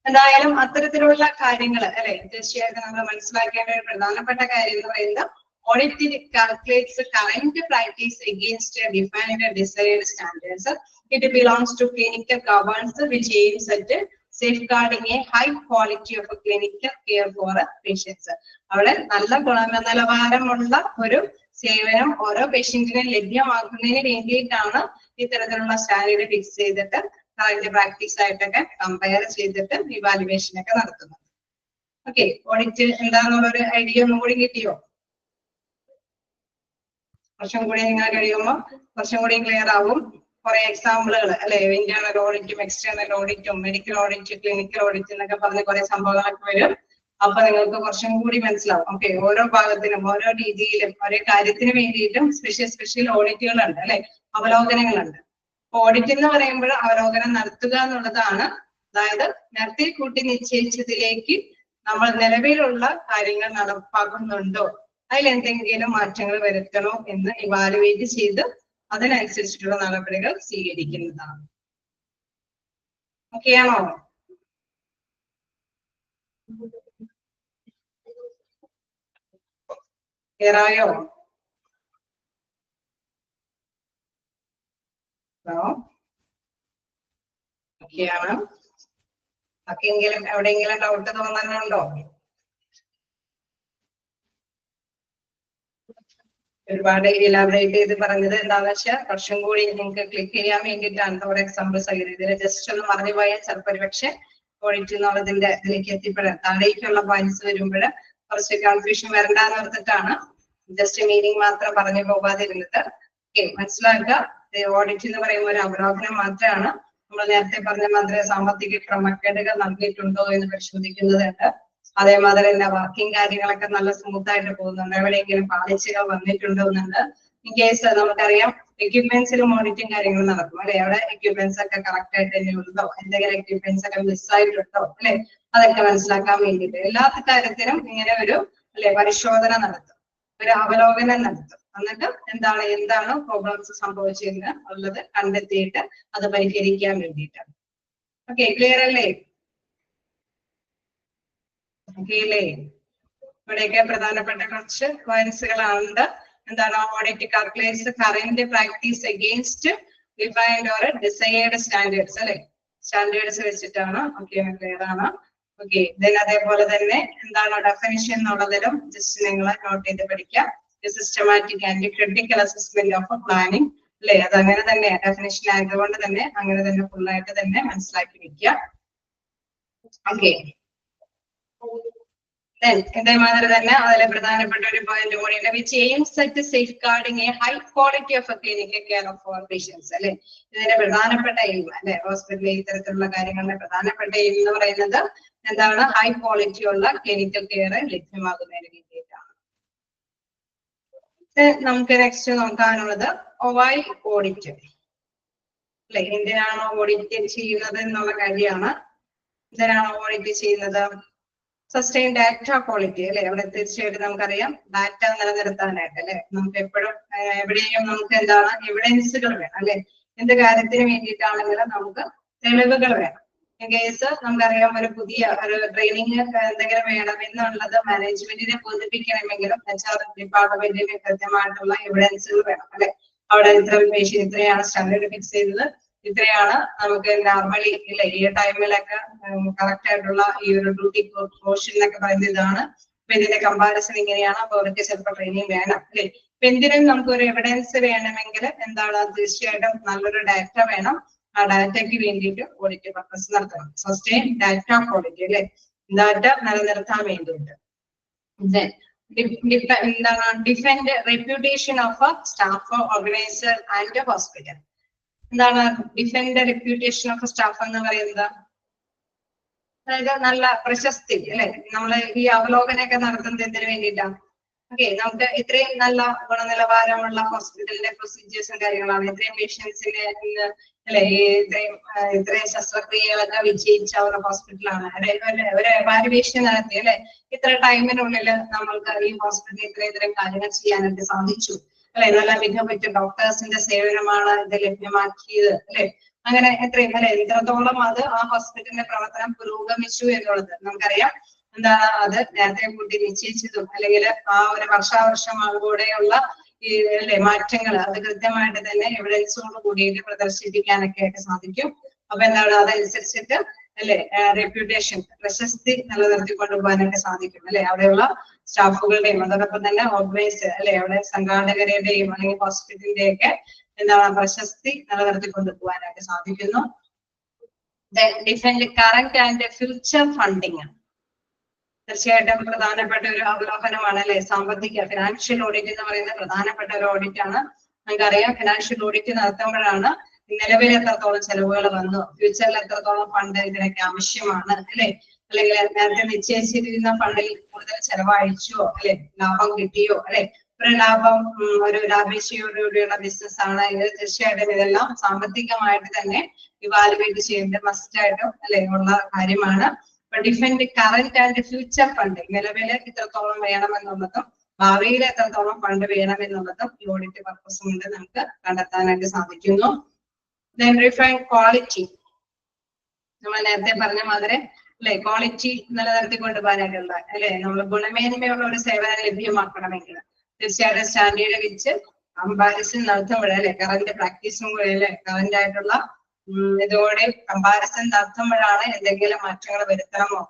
എന്തായാലും അത്തരത്തിലുള്ള കാര്യങ്ങൾ അല്ലെ തീർച്ചയായിട്ടും നമ്മൾ മനസ്സിലാക്കേണ്ട ഒരു പ്രധാനപ്പെട്ട കാര്യം എന്ന് പറയുന്നത് audit calculates the current practice against a defined and desired standards. It belongs to clinical governance which aims at safeguarding a high quality of clinical care for patients. അവിടെ നല്ല ഗുണനിലവാരമുള്ള ഒരു സേവനം ഓരോ പേഷ്യന്റിനും ലഭ്യമാക്കുന്നതിന് വേണ്ടിയിട്ടാണ് ഇത്തരത്തിലുള്ള സ്റ്റാൻഡേർഡ് ഫിക്സ് ചെയ്തിട്ട് കറന്റ് പ്രാക്ടീസ് ആയിട്ടൊക്കെ കമ്പയർ ചെയ്തിട്ട് ഇവാലുവേഷൻ ഒക്കെ നടത്തുന്നത്. ഓക്കെ, ഓഡിറ്റ് എന്താണെന്നുള്ളൊരു ഐഡിയ ഒന്നും കൂടി കിട്ടിയോ? കുറച്ചും കൂടി നിങ്ങൾ കഴിയുമ്പോൾ കുറച്ചും കൂടി ക്ലിയർ ആവും. കുറെ എക്സാമ്പിളുകൾ അല്ലെ, ഇന്റേണൽ ഓഡിറ്റും എക്സ്റ്റേണൽ ഓഡിറ്റും മെഡിക്കൽ ഓഡിറ്റ് ക്ലിനിക്കൽ ഓഡിറ്റ് എന്നൊക്കെ പറഞ്ഞ് കുറെ സംഭവങ്ങളൊക്കെ വരും. അപ്പൊ നിങ്ങൾക്ക് കുറച്ചും കൂടി മനസ്സിലാവും. ഓക്കെ, ഓരോ ഭാഗത്തിനും ഓരോ രീതിയിലും ഓരോ കാര്യത്തിന് വേണ്ടിയിട്ടും സ്പെഷ്യൽ ഓഡിറ്റുകളുണ്ട് അല്ലെ, അവലോകനങ്ങളുണ്ട്. ഓഡിറ്റ് എന്ന് പറയുമ്പോൾ അവലോകനം നടത്തുക എന്നുള്ളതാണ്. അതായത് നേരത്തെ കൂട്ടി നിശ്ചയിച്ചതിലേക്ക് നമ്മൾ നിലവിലുള്ള കാര്യങ്ങൾ നടപ്പാക്കുന്നുണ്ടോ, അതിലെന്തെങ്കിലും മാറ്റങ്ങൾ വരുത്തണോ എന്ന് ഇവാലുവേറ്റ് ചെയ്ത് അതിനനുസരിച്ചിട്ടുള്ള നടപടികൾ സ്വീകരിക്കുന്നതാണ്. ഓക്കെ ആണോ? ക്ലിയറായോ? ഹലോ, ഓക്കെയാണ്? ആർക്കെങ്കിലും എവിടെയെങ്കിലും ഡൗട്ട് തോന്നാനുണ്ടോ? ഒരുപാട് ഇലാബറേറ്റ് ചെയ്ത് പറഞ്ഞത് എന്താണെന്ന് വെച്ചാൽ കുറച്ചും കൂടി നിങ്ങൾക്ക് ക്ലിക്ക് ചെയ്യാൻ വേണ്ടിയിട്ടാണ് ഓരോ എക്സാമ്പിൾ സഹിതം. ഇതിൽ ജസ്റ്റ് ഒന്ന് മറന്നു പോയാൽ ചിലപ്പോൾ ഒരു പക്ഷെ ഓഡിറ്റ് എന്നുള്ളതിന്റെ ഇതിലേക്ക് എത്തിപ്പെടാൻ താഴേക്കുള്ള പോയിന്റ്സ് വരുമ്പോൾ കുറച്ച് കൺഫ്യൂഷൻ വരണ്ടെന്ന് ഓർത്തിട്ടാണ് ജസ്റ്റ് മീനിങ് മാത്രം പറഞ്ഞു പോകാതിരുന്നത്. ഓക്കെ, മനസ്സിലാക്കുക. ഓഡിറ്റ് എന്ന് പറയുമ്പോൾ ഒരു അവലോകനം മാത്രമാണ്. നമ്മൾ നേരത്തെ പറഞ്ഞ മാതിരി സാമ്പത്തിക ക്രമക്കേടുകൾ നടന്നിട്ടുണ്ടോ എന്ന് പരിശോധിക്കുന്നതുണ്ട്. അതേമാതിരി തന്നെ വർക്കിംഗ് കാര്യങ്ങളൊക്കെ നല്ല സ്മൂത്ത് ആയിട്ട് പോകുന്നുണ്ട്, എവിടെയെങ്കിലും പാളിച്ചകൾ വന്നിട്ടുണ്ടോ എന്നുണ്ട്. ഇൻ കേസ് നമുക്കറിയാം എക്യുപ്മെന്റ്സിലും ഓഡിറ്റിംഗ് കാര്യങ്ങൾ നടക്കും അല്ലെ, അവിടെ എക്യുപ്മെന്റ്സ് ഒക്കെ കറക്റ്റ് ആയിട്ട് തന്നെ ഉണ്ടോ, എന്തെങ്കിലും എക്യുപ്മെന്റ്സ് ഒക്കെ മിസ്സായിട്ടുണ്ടോ അല്ലെ, അതൊക്കെ മനസ്സിലാക്കാൻ വേണ്ടിയിട്ട് എല്ലാ കാര്യത്തിനും ഇങ്ങനെ ഒരു അല്ലെ പരിശോധന നടത്തും, ഒരു അവലോകനം നടത്തും. എന്നിട്ട് എന്താണ് പ്രോബ്ലംസ് സംഭവിച്ചതെന്ന് ഉള്ളത് കണ്ടെത്തിയിട്ട് അത് പരിഹരിക്കാൻ വേണ്ടിയിട്ടാണ്. ഓക്കെ, ക്ലിയർ അല്ലേ? ഓക്കെയല്ലേ? ഇവിടെയൊക്കെ പ്രധാനപ്പെട്ട കുറച്ച് പോയിന്റ്സുകളാണ്. എന്താണ് audit calculates current practice against defined or desired standards അല്ലെ, സ്റ്റാൻഡേർഡ്സ് വെച്ചിട്ടാണ്. ഓക്കെ, ക്ലിയർ ആണ്. ഓക്കെ, അതേപോലെ തന്നെ എന്താണ് ഡെഫിനിഷൻ എന്നുള്ളതിലും ജസ്റ്റ് നിങ്ങൾ നോട്ട് ചെയ്ത് പഠിക്കാം. Systematic and critical assessment of planning അല്ലെ, അത് അങ്ങനെ തന്നെ ഡെഫിനിഷൻ ആയതുകൊണ്ട് തന്നെ അങ്ങനെ തന്നെ ഫുള്ളായിട്ട് തന്നെ മനസ്സിലാക്കി വെക്കുക. ഓക്കെ, ഇതേമാതിരി തന്നെ അതിലെ പ്രധാനപ്പെട്ട ഒരു പോയിന്റ് കൂടിയുണ്ട്. Which aims at safeguarding a high quality of clinical care of for patients അല്ലെ, ഇതിന്റെ പ്രധാനപ്പെട്ട എയിം അല്ലെ, ഹോസ്പിറ്റലിൽ ഇത്തരത്തിലുള്ള കാര്യങ്ങളുടെ പ്രധാനപ്പെട്ട എയിം എന്ന് പറയുന്നത് എന്താണ്, ഹൈ ക്വാളിറ്റി ഉള്ള ക്ലിനിക്കൽ കെയർ ലഭ്യമാകുന്നതിന് വേണ്ടിയിട്ടാണ്. നമുക്ക് നെക്സ്റ്റ് നോക്കാനുള്ളത് ഒവൈ ഓഡിറ്റ് അല്ലെ, എന്തിനാണോ ഓഡിറ്റ് ചെയ്യുന്നത് എന്നുള്ള കാര്യമാണ്. എന്തിനാണോ ഓഡിറ്റ് ചെയ്യുന്നത്? സസ്റ്റെയിൻ ഡാറ്റ ക്വാളിറ്റി അല്ലെ, അവിടെ തീർച്ചയായിട്ടും നമുക്കറിയാം ഡാറ്റ നിലനിർത്താനായിട്ട് അല്ലെ, നമുക്ക് എപ്പോഴും എവിടെയും നമുക്ക് എന്താണ് എവിഡൻസുകൾ വേണം അല്ലെ, എന്ത് കാര്യത്തിന് വേണ്ടിയിട്ടാണെങ്കിലും നമുക്ക് തെളിവുകൾ വേണം. ഇൻ കേസ് നമുക്കറിയാം ഒരു പുതിയ ഒരു ട്രെയിനിങ് എന്തെങ്കിലും വേണം എന്നുള്ളത് മാനേജ്മെന്റിനെ ബോധിപ്പിക്കണമെങ്കിലും HR ഡിപ്പാർട്ട്മെന്റിന് കൃത്യമായിട്ടുള്ള എവിഡൻസുകൾ വേണം അല്ലെ. അവിടെ ഇത്ര പേഷ്യൻ ഇത്രയാണ് സ്റ്റാൻഡേർഡ് ഫിക്സ് ചെയ്തത്, ഇത്രയാണ് നമുക്ക് നോർമലി ഇല്ല ഈ ടൈമിലൊക്കെ കറക്റ്റ് ആയിട്ടുള്ള ഈ ഒരു ഡ്യൂട്ടി പോർഷൻ എന്നൊക്കെ പറയുന്നത് ഇതാണ്, അപ്പൊ ഇതിന്റെ കമ്പാരിസൺ ഇങ്ങനെയാണ്, അപ്പൊ അവർക്ക് ചിലപ്പോൾ ട്രെയിനിങ് വേണം അല്ലെ. അപ്പൊ എന്തിനും നമുക്ക് ഒരു എവിഡൻസ് വേണമെങ്കിൽ എന്താണ് തീർച്ചയായിട്ടും നല്ലൊരു ഡാറ്റ വേണം. ആ ഡാറ്റയ്ക്ക് വേണ്ടിയിട്ട് ഓഡിറ്റ് പർപ്പസ് നടത്തണം. സസ്റ്റെയിൻ ഡാറ്റ ക്വാളിറ്റി അല്ലെ, ഡാറ്റ നിലനിർത്താൻ വേണ്ടിയിട്ട്. എന്താണ് defend reputation of staff, organiser and hospital. എന്താണ് ഡിഫെൻഡ് റെപ്യൂട്ടേഷൻ ഓഫ് സ്റ്റാഫ് എന്ന് പറയുന്നത്? അതായത് നല്ല പ്രശസ്തി അല്ലെ, നമ്മള് ഈ അവലോകനമൊക്കെ നടത്തുന്നത് എന്തിനു വേണ്ടിയിട്ടാണ്? ഓക്കെ, നമുക്ക് ഇത്രയും നല്ല ഗുണനിലവാരമുള്ള ഹോസ്പിറ്റലിന്റെ പ്രൊസീജിയേഴ്സും കാര്യങ്ങളാണ്. ഇത്രയും പേഷ്യൻസിന് അല്ലെ ഇത്രയും ശസ്ത്രക്രിയകളൊക്കെ വിജയിച്ച ഒരു ഹോസ്പിറ്റലാണ്. ഒരു എവാലുവേഷൻ നടത്തി അല്ലെ, ഇത്ര ടൈമിനുള്ളിൽ നമ്മൾക്ക് ഈ ഹോസ്പിറ്റലിൽ ഇത്രയും കാര്യങ്ങൾ ചെയ്യാനായിട്ട് സാധിച്ചു അല്ലെ. നല്ല മികവുറ്റ ഡോക്ടേഴ്സിന്റെ സേവനമാണ് ഇത് ലഭ്യമാക്കിയത് അല്ലെ. അങ്ങനെ എത്രയും അല്ലെ ഇത്രത്തോളം അത് ആ ഹോസ്പിറ്റലിന്റെ പ്രവർത്തനം പുരോഗമിച്ചു എന്നുള്ളത് നമുക്കറിയാം. എന്താണ് അത് നേരത്തെ കൂട്ടി നിശ്ചയിച്ചതും അല്ലെങ്കിൽ ആ ഒരു വർഷാവർഷം കൂടെയുള്ള ഈ അല്ലെ മാറ്റങ്ങൾ അത് കൃത്യമായിട്ട് തന്നെ എവിഡൻസോട് കൂടിയിട്ട് പ്രദർശിപ്പിക്കാനൊക്കെ ആയിട്ട് സാധിക്കും. അപ്പൊ എന്താണ് അതനുസരിച്ചിട്ട് അല്ലെ റെപ്യൂട്ടേഷൻ പ്രശസ്തി നിലനിർത്തിക്കൊണ്ടു പോകാനൊക്കെ സാധിക്കും അല്ലെ. അവിടെയുള്ള സ്റ്റാഫുകളുടെയും അതോടൊപ്പം തന്നെ ഓർഗനൈസ് അല്ലെ അവിടെ സംഘാടകരുടെയും അല്ലെങ്കിൽ ഹോസ്പിറ്റലിന്റെ ഒക്കെ എന്താണ് പ്രശസ്തി നിലനിർത്തിക്കൊണ്ടു പോകാനായിട്ട് സാധിക്കുന്നു. Defend current and future funding തീർച്ചയായിട്ടും പ്രധാനപ്പെട്ട ഒരു അവലോകനമാണ് അല്ലെ. സാമ്പത്തിക ഫിനാൻഷ്യൽ ഓഡിറ്റ് എന്ന് പറയുന്ന പ്രധാനപ്പെട്ട ഒരു ഓഡിറ്റ് ആണ്. നമുക്കറിയാം ഫിനാൻഷ്യൽ ഓഡിറ്റ് നടത്തുമ്പോഴാണ് നിലവിൽ എത്രത്തോളം ചെലവുകൾ വന്നു, ഫ്യൂച്ചറിൽ എത്രത്തോളം ഫണ്ട് ഇതിനൊക്കെ ആവശ്യമാണ് അല്ലെ, അല്ലെങ്കിൽ നേരത്തെ നിശ്ചയിച്ചിരിക്കുന്ന ഫണ്ടിൽ കൂടുതൽ ചെലവഴിച്ചോ അല്ലെ, ലാഭം കിട്ടിയോ അല്ലെ. ഒരു ലാഭം ഒരു ലാഭേച്ഛയോടുകൂടിയുള്ള ബിസിനസ് ആണ് എങ്കിൽ തീർച്ചയായിട്ടും ഇതെല്ലാം സാമ്പത്തികമായിട്ട് തന്നെ ഇവാലുവേറ്റ് ചെയ്യേണ്ട മസ്റ്റ് ആയിട്ടും അല്ലെ ഉള്ള കാര്യമാണ്. Defend current and future fund നിലവിൽ ഇത്രത്തോളം വേണമെന്നുള്ളതും ഭാവിയിൽ എത്രത്തോളം ഫണ്ട് വേണമെന്നുള്ളതും ഈ ഓഡിറ്റ് പർപ്പസ് കൊണ്ട് നമുക്ക് കണ്ടെത്താനായിട്ട് സാധിക്കുന്നു. റിഫൈൻ ക്വാളിറ്റി നമ്മൾ നേരത്തെ പറഞ്ഞ മാതിരി അല്ലെ ക്വാളിറ്റി നിലനിർത്തിക്കൊണ്ട് പോകാനായിട്ടുള്ള അല്ലെ നമ്മൾ ഗുണമേന്മയുള്ള ഒരു സേവനം ലഭ്യമാക്കണമെങ്കിൽ തീർച്ചയായിട്ടും സ്റ്റാൻഡേർഡ് വെച്ച് കമ്പാരിസൺ നടത്തുമ്പോഴല്ലേ കറന്റ് പ്രാക്ടീസും കൂടെ അല്ലെ കറന്റ് ആയിട്ടുള്ള ഇതോടെ കമ്പാരിസൺ നടത്തുമ്പോഴാണ് എന്തെങ്കിലും മാറ്റങ്ങൾ വരുത്തണമോ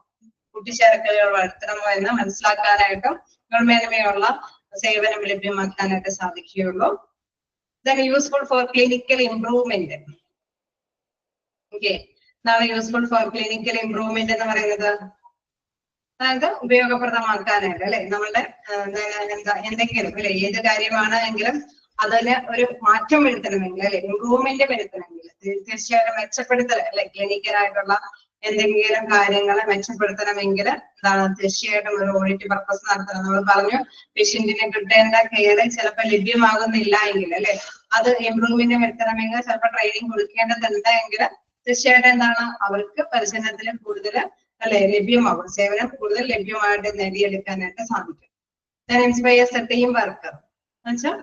കൂട്ടിച്ചേർക്കലുകൾ വരുത്തണമോ എന്ന് മനസ്സിലാക്കാനായിട്ടും ഗുണമേന്മയുള്ള സേവനം ലഭ്യമാക്കാനായിട്ട് സാധിക്കുകയുള്ളൂ. Then useful for clinical improvement. Okay, എന്താണ് യൂസ്ഫുൾ ഫോർ ക്ലിനിക്കൽ ഇംപ്രൂവ്മെന്റ് എന്ന് പറയുന്നത്? അതായത് ഉപയോഗപ്രദമാക്കാനായിട്ട് അല്ലെ നമ്മളുടെ എന്താ എന്തെങ്കിലും അല്ലെ ഏത് കാര്യമാണ് എങ്കിലും അതിന് ഒരു മാറ്റം വരുത്തണമെങ്കിൽ അല്ലെ ഇംപ്രൂവ്മെന്റ് വരുത്തണമെങ്കിൽ തീർച്ചയായിട്ടും മെച്ചപ്പെടുത്തൽ അല്ലെ ക്ലിനിക്കലായിട്ടുള്ള എന്തെങ്കിലും കാര്യങ്ങൾ മെച്ചപ്പെടുത്തണമെങ്കിൽ എന്താണ് തീർച്ചയായിട്ടും ഒരു ഓഡിറ്റ് പർപ്പസ് നടത്തണം. നമ്മൾ പറഞ്ഞു പേഷ്യന്റിന് കിട്ടേണ്ട കെയർ ചിലപ്പോൾ ലഭ്യമാകുന്നില്ല എങ്കിൽ അല്ലെ അത് ഇംപ്രൂവ്മെന്റ് വരുത്തണമെങ്കിൽ ചിലപ്പോൾ ട്രെയിനിങ് കൊടുക്കേണ്ടതുണ്ട് എങ്കിൽ തീർച്ചയായിട്ടും എന്താണ് അവർക്ക് പരിശീലനത്തിൽ കൂടുതൽ അല്ലെ ലഭ്യമാകും, സേവനം കൂടുതൽ ലഭ്യമായിട്ട് നേടിയെടുക്കാനായിട്ട് സാധിക്കും. ഇൻസ്പയർസ് ടീം വർക്ക് എന്നുവെച്ചാൽ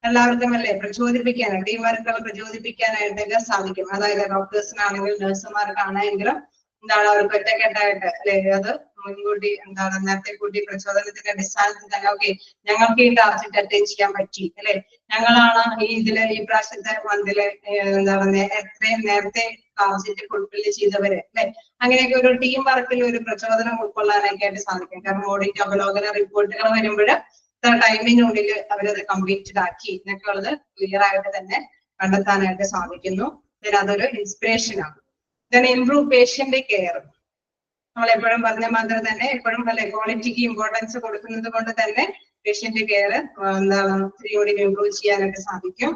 എല്ലാവർക്കും അല്ലെ പ്രചോദിപ്പിക്കാനായിട്ട് ടീം വർക്കുകൾ പ്രചോദിപ്പിക്കാനായിട്ടൊക്കെ സാധിക്കും. അതായത് ഡോക്ടേഴ്സിനാണെങ്കിലും നഴ്സുമാർക്കാണെങ്കിലും എന്താണ് അവർക്ക് ഒറ്റക്കെട്ടായിട്ട് അല്ലെ അത് മുൻകൂട്ടി എന്താണ് നേരത്തെ കൂട്ടി പ്രചോദനത്തിന്റെ അടിസ്ഥാനത്തിൽ തന്നെ ഓക്കെ ഞങ്ങൾക്ക് ഈ ടാർഗറ്റ് അറ്റൈൻ ചെയ്യാൻ പറ്റി അല്ലെ ഞങ്ങളാണ് ഈ ഇതില് ഈ പ്രാവശ്യത്തെ മന്തില് എന്താണ് എത്രയും നേരത്തെ ടാർഗറ്റ് ഫുൾഫില്ല് ചെയ്തവര് അല്ലെ അങ്ങനെയൊക്കെ ഒരു ടീം വർക്കിൽ ഒരു പ്രചോദനം ഉൾക്കൊള്ളാനൊക്കെ ആയിട്ട് സാധിക്കും. കാരണം ഓഡിറ്റ് അവലോകന റിപ്പോർട്ടുകൾ വരുമ്പോൾ ഇത്ര ടൈമിനുള്ളിൽ അവരത് കംപ്ലീറ്റഡ് ആക്കി എന്നൊക്കെ ഉള്ളത് ക്ലിയർ ആയിട്ട് തന്നെ കണ്ടെത്താനായിട്ട് സാധിക്കുന്നു. അതൊരു ഇൻസ്പിറേഷൻ ആണ്. ഇംപ്രൂവ് പേഷ്യന്റ് കെയർ നമ്മൾ എപ്പോഴും പറഞ്ഞ മാതിരി തന്നെ എപ്പോഴും അല്ലെ ക്വാളിറ്റിക്ക് ഇമ്പോർട്ടൻസ് കൊടുക്കുന്നത് കൊണ്ട് തന്നെ പേഷ്യന്റ് കെയർ എന്താണ് ഇത്തിരി ഇംപ്രൂവ് ചെയ്യാനായിട്ട് സാധിക്കും.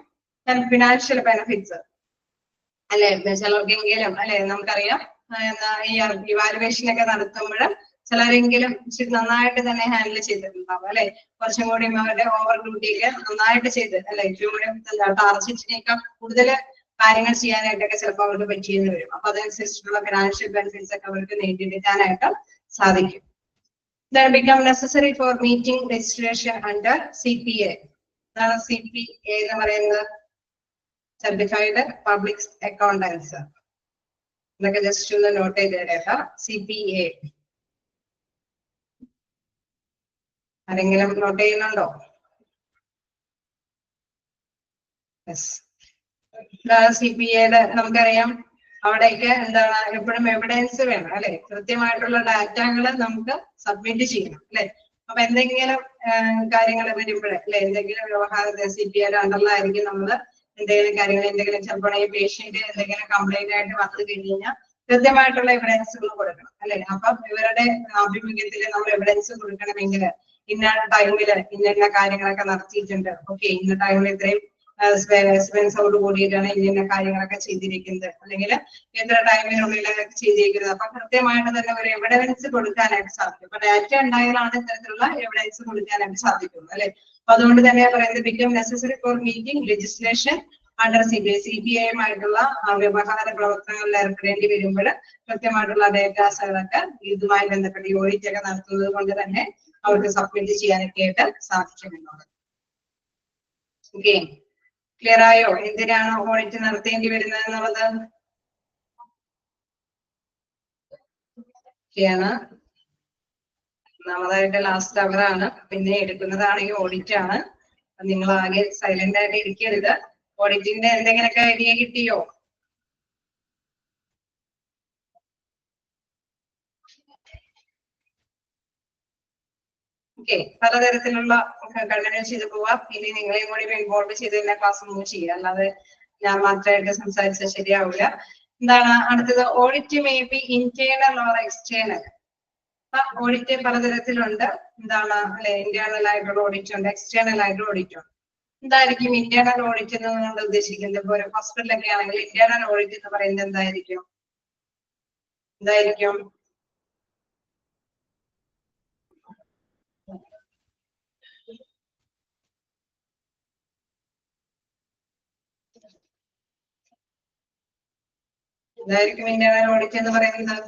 ഫിനാൻഷ്യൽ ബെനിഫിറ്റ്സ് അല്ലെ ചിലർക്കെങ്കിലും അല്ലെ നമുക്കറിയാം ഈ ഇവാലുവേഷൻ ഒക്കെ നടത്തുമ്പോൾ ചിലരെങ്കിലും ഇച്ചിരി നന്നായിട്ട് തന്നെ ഹാൻഡിൽ ചെയ്തിട്ടുണ്ടാവും അല്ലെ കുറച്ചും കൂടി അവരുടെ ഓവർ ഡ്യൂട്ടിയൊക്കെ നന്നായിട്ട് ചെയ്ത് അല്ലെ ഏറ്റവും കൂടി ടാർജറ്റിനേക്കാൾ കൂടുതൽ കാര്യങ്ങൾ ചെയ്യാനായിട്ടൊക്കെ ചിലപ്പോൾ അവർക്ക് പറ്റിയെന്ന് വരും. അപ്പൊ അതനുസരിച്ചിട്ടുള്ള ഫിനാൻഷ്യൽ ബെനിഫിറ്റ്സ് ഒക്കെ അവർക്ക് നേടിയെടുക്കാനായിട്ട് സാധിക്കും. become necessary for meeting registration under CPA. അതാണ് CPA എന്ന് പറയുന്നത്, സർട്ടിഫൈഡ് പബ്ലിക് അക്കൗണ്ടൻസ്. ഇതൊക്കെ ജസ്റ്റ് ഒന്ന് നോട്ട് ചെയ്തേക്കാം. CPA ആരെങ്കിലും നോട്ട് ചെയ്യുന്നുണ്ടോ? CPA നമുക്കറിയാം അവിടെയൊക്കെ എന്താണ് എപ്പോഴും എവിഡൻസ് വേണം അല്ലെ കൃത്യമായിട്ടുള്ള ഡാറ്റകൾ നമുക്ക് സബ്മിറ്റ് ചെയ്യണം അല്ലെ. അപ്പൊ എന്തെങ്കിലും കാര്യങ്ങൾ വരുമ്പോഴേ അല്ലെ എന്തെങ്കിലും വ്യവഹാരത്തെ CPA അണ്ടറിലായിരിക്കും നമ്മള് എന്തെങ്കിലും കാര്യങ്ങൾ എന്തെങ്കിലും ചിലപ്പോൾ ഈ പേഷ്യന്റ് എന്തെങ്കിലും കംപ്ലൈന്റ് ആയിട്ട് വന്നു കഴിഞ്ഞാൽ കൃത്യമായിട്ടുള്ള എവിഡൻസുകൾ കൊടുക്കണം അല്ലെ. അപ്പൊ ഇവരുടെ ആഭിമുഖ്യത്തിൽ നമ്മൾ എവിഡൻസ് കൊടുക്കണമെങ്കിൽ ഇന്ന ടൈമില് ഇന്ന കാര്യങ്ങളൊക്കെ നടത്തിയിട്ടുണ്ട്, ഓക്കെ ഇന്ന ടൈമിൽ ഇത്രയും എക്സ്പെൻസോട് കൂടിയിട്ടാണ് ഇങ്ങനെ കാര്യങ്ങളൊക്കെ ചെയ്തിരിക്കുന്നത്, അല്ലെങ്കിൽ എത്ര ടൈമിനുള്ളിൽ ചെയ്തിരിക്കുന്നത്. അപ്പൊ കൃത്യമായിട്ട് തന്നെ ഒരു എവിഡൻസ് കൊടുക്കാനായിട്ട് സാധിക്കും. അപ്പൊ ഡാറ്റ ഉണ്ടായാലാണ് ഇത്തരത്തിലുള്ള എവിഡൻസ് കൊടുക്കാനായിട്ട് സാധിക്കുള്ളൂ അല്ലെ. അപ്പൊ അതുകൊണ്ട് തന്നെ പറയുന്നത് become necessary for meeting legislation under CBI-യുമായിട്ടുള്ള വ്യവഹാര പ്രവർത്തനങ്ങളിൽ ഏർപ്പെടേണ്ടി വരുമ്പോൾ കൃത്യമായിട്ടുള്ള ഡേറ്റാസുകളൊക്കെ ഇതുമായി ബന്ധപ്പെട്ട് ഓഡിറ്റ് ഒക്കെ നടത്തുന്നത് കൊണ്ട് തന്നെ അവർക്ക് സബ്മിറ്റ് ചെയ്യാനൊക്കെ ആയിട്ട് സാധിക്കുമെന്നുള്ളത്. ഓക്കെ, ക്ലിയർ ആയോ? എന്തിനാണ് ഓഡിറ്റ് നടത്തേണ്ടി വരുന്നത് എന്നുള്ളത് ഒക്കെയാണ്. ഒന്നാമതായിട്ട് ലാസ്റ്റ് അവറാണ്, പിന്നെ എടുക്കുന്നതാണെങ്കിൽ ഓഡിറ്റ് ആണ്. നിങ്ങൾ ആകെ സൈലന്റ് ആയിട്ട് ഇരിക്കരുത്. ഓഡിറ്റിന്റെ എന്തെങ്കിലുമൊക്കെ ഐഡിയ കിട്ടിയോ? ഓക്കെ, പലതരത്തിലുള്ള കണ്ടിന്യൂ ചെയ്ത് പോവാം. ഇനി നിങ്ങളെയും കൂടി ഇൻവോൾവ് ചെയ്ത് തന്നെ ക്ലാസ് മൂവ് ചെയ്യുക, അല്ലാതെ ഞാൻ മാത്രമായിട്ട് സംസാരിച്ചാൽ ശരിയാവില്ല. എന്താണ് അടുത്തത്? Audit may be internal or external. Audit പലതരത്തിലുണ്ട്. എന്താണ് അല്ലെ, ഇന്റേണൽ ആയിട്ടുള്ള ഓഡിറ്റ് ഉണ്ട്, എക്സ്റ്റേണൽ ആയിട്ടുള്ള ഓഡിറ്റ് ഉണ്ട്. എന്തായിരിക്കും ഇന്റേണൽ ഓഡിറ്റ് എന്ന് നിങ്ങൾ ഉദ്ദേശിക്കുന്നത്? ഇപ്പൊ ഒരു ഹോസ്പിറ്റലൊക്കെ ആണെങ്കിൽ ഇന്റേണൽ ഓഡിറ്റ് എന്ന് പറയുന്നത് എന്തായിരിക്കും? ഇതായിരിക്കും ഇന്റേണൽ ഓഡിറ്റ് എന്ന് പറയുന്നത്?